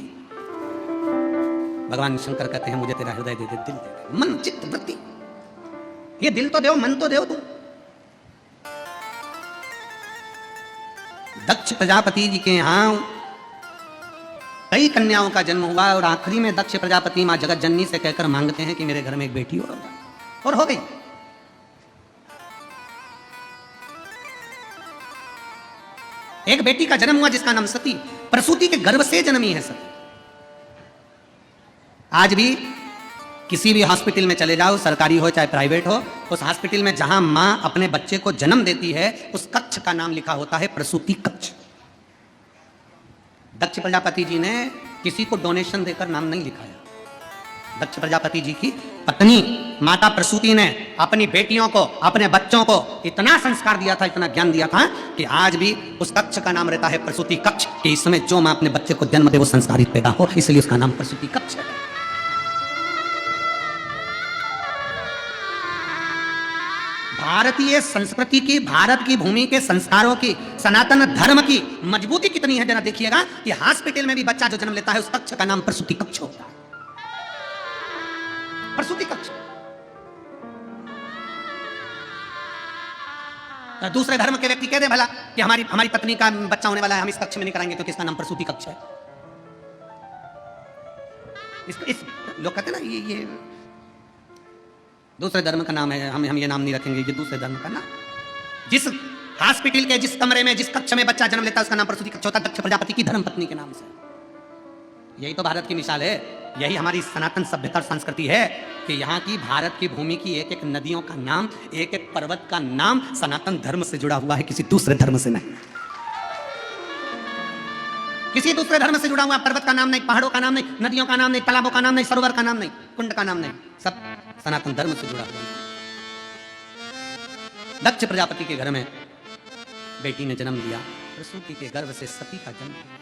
भगवान शंकर कहते हैं मुझे तेरा हृदय दे दे, दिल दे दे, मन चित्त वृत्ति, ये दिल तो दो मन तो दो तू। दक्ष प्रजापति जी के यहाँ कई कन्याओं का जन्म हुआ और आखिरी में दक्ष प्रजापति मां जगत जननी से कहकर मांगते हैं कि मेरे घर में एक बेटी और हो गई। एक बेटी का जन्म हुआ जिसका नाम सती, प्रसूति के गर्भ से जन्मी है सती। आज भी किसी भी हॉस्पिटल में चले जाओ, सरकारी हो चाहे प्राइवेट हो, उस हॉस्पिटल में जहां मां अपने बच्चे को जन्म देती है उस कक्ष का नाम लिखा होता है प्रसूति कक्ष। दक्ष प्रजापति जी ने किसी को डोनेशन देकर नाम नहीं लिखाया। दक्ष प्रजापति जी की पत्नी माता प्रसूति ने अपनी बेटियों को, अपने बच्चों को इतना संस्कार दिया था, इतना ज्ञान दिया था कि आज भी उस कक्ष का नाम रहता है प्रसूति कक्ष, कि इस समय जो मां अपने बच्चे को जन्म दे वो संस्कारित पैदा हो, इसलिए उसका नाम प्रसूति कक्ष है। भारतीय संस्कृति की, भारत की भूमि के संस्कारों की, सनातन धर्म की मजबूती कितनी है जरा देखिएगा कि हॉस्पिटल में भी बच्चा जो जन्म लेता है उस कक्ष का नाम प्रसूति कक्ष होता है। प्रसूति कक्ष। दूसरे धर्म के व्यक्ति कह दे भला कि हमारी पत्नी का बच्चा होने वाला है, हम इस कक्ष में नहीं कराएंगे क्योंकि इसका नाम प्रसूति कक्ष है। इस लोग कहते हैं ना ये दूसरे धर्म का नाम है, हम ये नाम नहीं रखेंगे, ये दूसरे धर्म का नाम। जिस हॉस्पिटल के जिस कमरे में जिस कक्ष में बच्चा जन्म लेता है उसका नाम प्रसूति कक्ष होता है, दक्ष प्रजापति की धर्म पत्नी के नाम से। यही तो भारत की मिसाल है, यही हमारी सनातन सभ्यता और संस्कृति है कि यहाँ की भारत की भूमि की एक एक नदियों का नाम, एक एक पर्वत का नाम सनातन धर्म से जुड़ा हुआ है, किसी दूसरे धर्म से नहीं। किसी दूसरे धर्म से जुड़ा हुआ पर्वत का नाम नहीं, पहाड़ों का नाम नहीं, नदियों का नाम नहीं, तालाबों का नाम नहीं, सरोवर का नाम नहीं, कुंड का नाम नहीं, सब सनातन धर्म से जुड़ा हुआ है। दक्ष प्रजापति के घर में बेटी ने जन्म दिया, प्रसूति के गर्भ से सती का जन्म हुआ।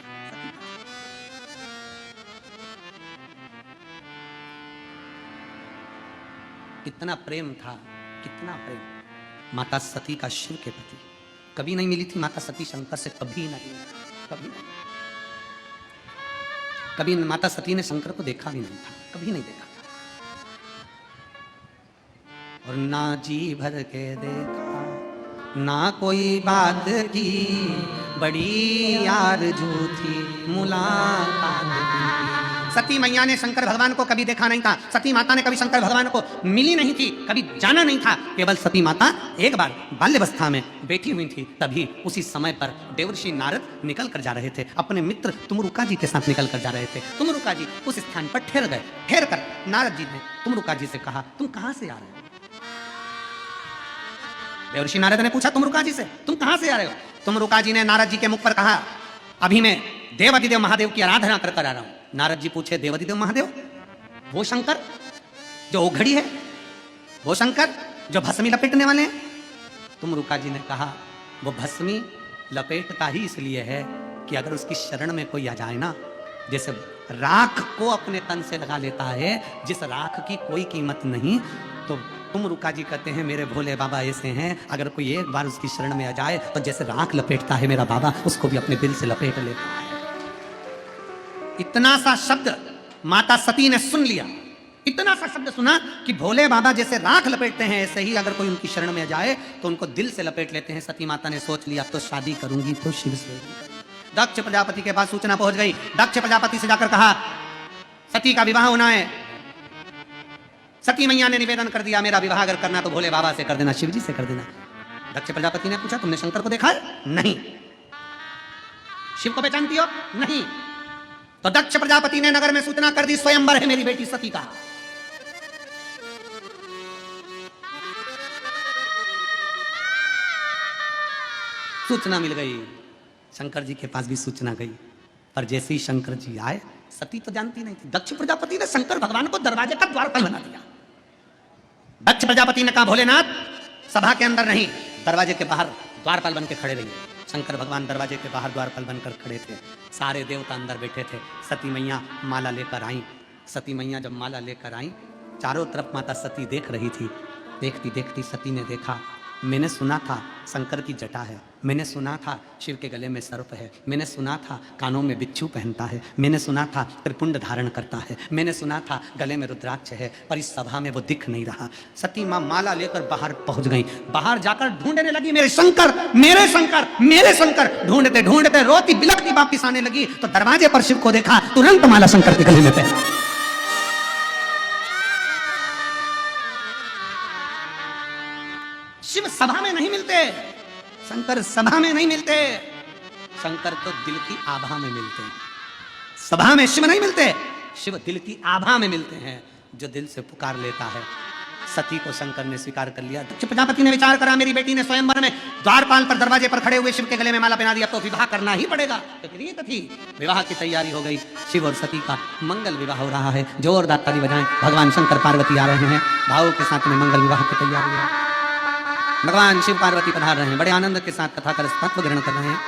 कितना प्रेम था, कितना प्रेम माता सती का शिव के प्रति। कभी नहीं मिली थी माता सती शंकर से, कभी नहीं, कभी नहीं। कभी माता सती ने शंकर को देखा भी नहीं था, कभी नहीं देखा था, और ना जी भर के देखा, ना कोई बात की, बड़ी आरज़ू थी मुलाकात की। सती मैया ने शंकर भगवान को कभी देखा नहीं था, सती माता ने कभी शंकर भगवान को मिली नहीं थी, कभी जाना नहीं था। केवल सती माता एक बार बाल्यावस्था में बैठी हुई थी, तभी उसी समय पर देवर्षि नारद निकल कर जा रहे थे, अपने मित्र तुमरुका जी के साथ निकल कर जा रहे थे। तुमरुका जी उस स्थान पर ठहर गए। ठहर कर नारद जी ने तुमरुका जी से कहा, तुम कहां से आ रहे हो? देवर्षि नारद ने पूछा तुमरुका जी से, तुम कहां से आ रहे हो? तुमरुका जी ने नारद जी के मुख पर कहा, अभी मैं देवादिदेव महादेव की आराधना कर कर आ रहा हूं। नारद जी पूछे, देवादिदेव महादेव? वो शंकर जो ओघड़ी है, वो शंकर जो भस्मी लपेटने वाले हैं? तुमरुका जी ने कहा, वो भस्मी लपेटता ही इसलिए है कि अगर उसकी शरण में कोई आ जाए ना, जैसे राख को अपने तन से लगा लेता है, जिस राख की कोई कीमत नहीं, तो तुम रुका जी कहते हैं मेरे भोले बाबा ऐसे हैं, अगर कोई एक बार उसकी शरण में आ जाए तो जैसे राख लपेटता है मेरा बाबा, उसको भी अपने दिल से लपेट लेता है। इतना सा शब्द माता सती ने सुन लिया, इतना सा शब्द सुना कि भोले बाबा जैसे राख लपेटते हैं ऐसे ही अगर कोई उनकी शरण में जाए तो उनको दिल से लपेट लेते हैं। सती माता ने सोच लिया अब तो शादी करूंगी तो शिव से। दक्ष प्रजापति के पास सूचना पहुंच गई। दक्ष प्रजापति से जाकर कहा सती का विवाह होना है। सती मैया ने निवेदन कर दिया मेरा विवाह अगर करना तो भोले बाबा से कर देना, शिव जी से कर देना। दक्ष प्रजापति ने पूछा तुमने शंकर को देखा है? नहीं। शिव को पहचानती हो? नहीं। तो दक्ष प्रजापति ने नगर में सूचना कर दी स्वयंवर है मेरी बेटी सती का। सूचना मिल गई, शंकर जी के पास भी सूचना गई, पर जैसे ही शंकर जी आए, सती तो जानती नहीं थी, दक्ष प्रजापति ने शंकर भगवान को दरवाजे का द्वारपाल बना दिया। दक्ष प्रजापति ने कहा भोलेनाथ सभा के अंदर नहीं, दरवाजे के बाहर द्वारपाल बन के खड़े रहिए। शंकर भगवान दरवाजे के बाहर द्वारपाल बनकर खड़े थे, सारे देवता अंदर बैठे थे। सती मैया माला लेकर आई। सती मैया जब माला लेकर आई, चारों तरफ माता सती देख रही थी। देखती देखती सती ने देखा, मैंने सुना था शंकर की जटा है, मैंने सुना था शिव के गले में सर्प है, मैंने सुना था कानों में बिच्छू पहनता है, मैंने सुना था त्रिपुंड धारण करता है, मैंने सुना था गले में रुद्राक्ष है, पर इस सभा में वो दिख नहीं रहा। सती माँ माला लेकर बाहर पहुंच गई। बाहर जाकर ढूंढने लगी मेरे शंकर, मेरे शंकर, मेरे शंकर। ढूंढते ढूंढते रोती बिलखती वापिस आने लगी तो दरवाजे पर शिव को देखा, तुरंत माला शंकर के गले में पहना। शिव सभा में नहीं मिलते, शंकर सभा में नहीं मिलते, शंकर तो दिल की आभा में मिलते हैं। सभा में शिव नहीं मिलते, शिव दिल की आभा में मिलते हैं, जो दिल से पुकार लेता है। सती को शंकर ने स्वीकार कर लिया। दक्ष प्रजापति ने विचार करा मेरी बेटी ने स्वयंवर में द्वारपाल पर दरवाजे पर खड़े हुए शिव के गले में माला पहना दिया, तो विवाह करना ही पड़ेगा। तो रीत थी, विवाह की तैयारी हो गई। शिव और सती का मंगल विवाह हो रहा है। जोरदार ताली बजाएं, भगवान शंकर पार्वती आ रहे हैं, भावों के साथ में मंगल विवाह की तैयारी है। भगवान शिव पार्वती पधार रहे हैं, बड़े आनंद के साथ कथा कर तत्व ग्रहण कर रहे हैं।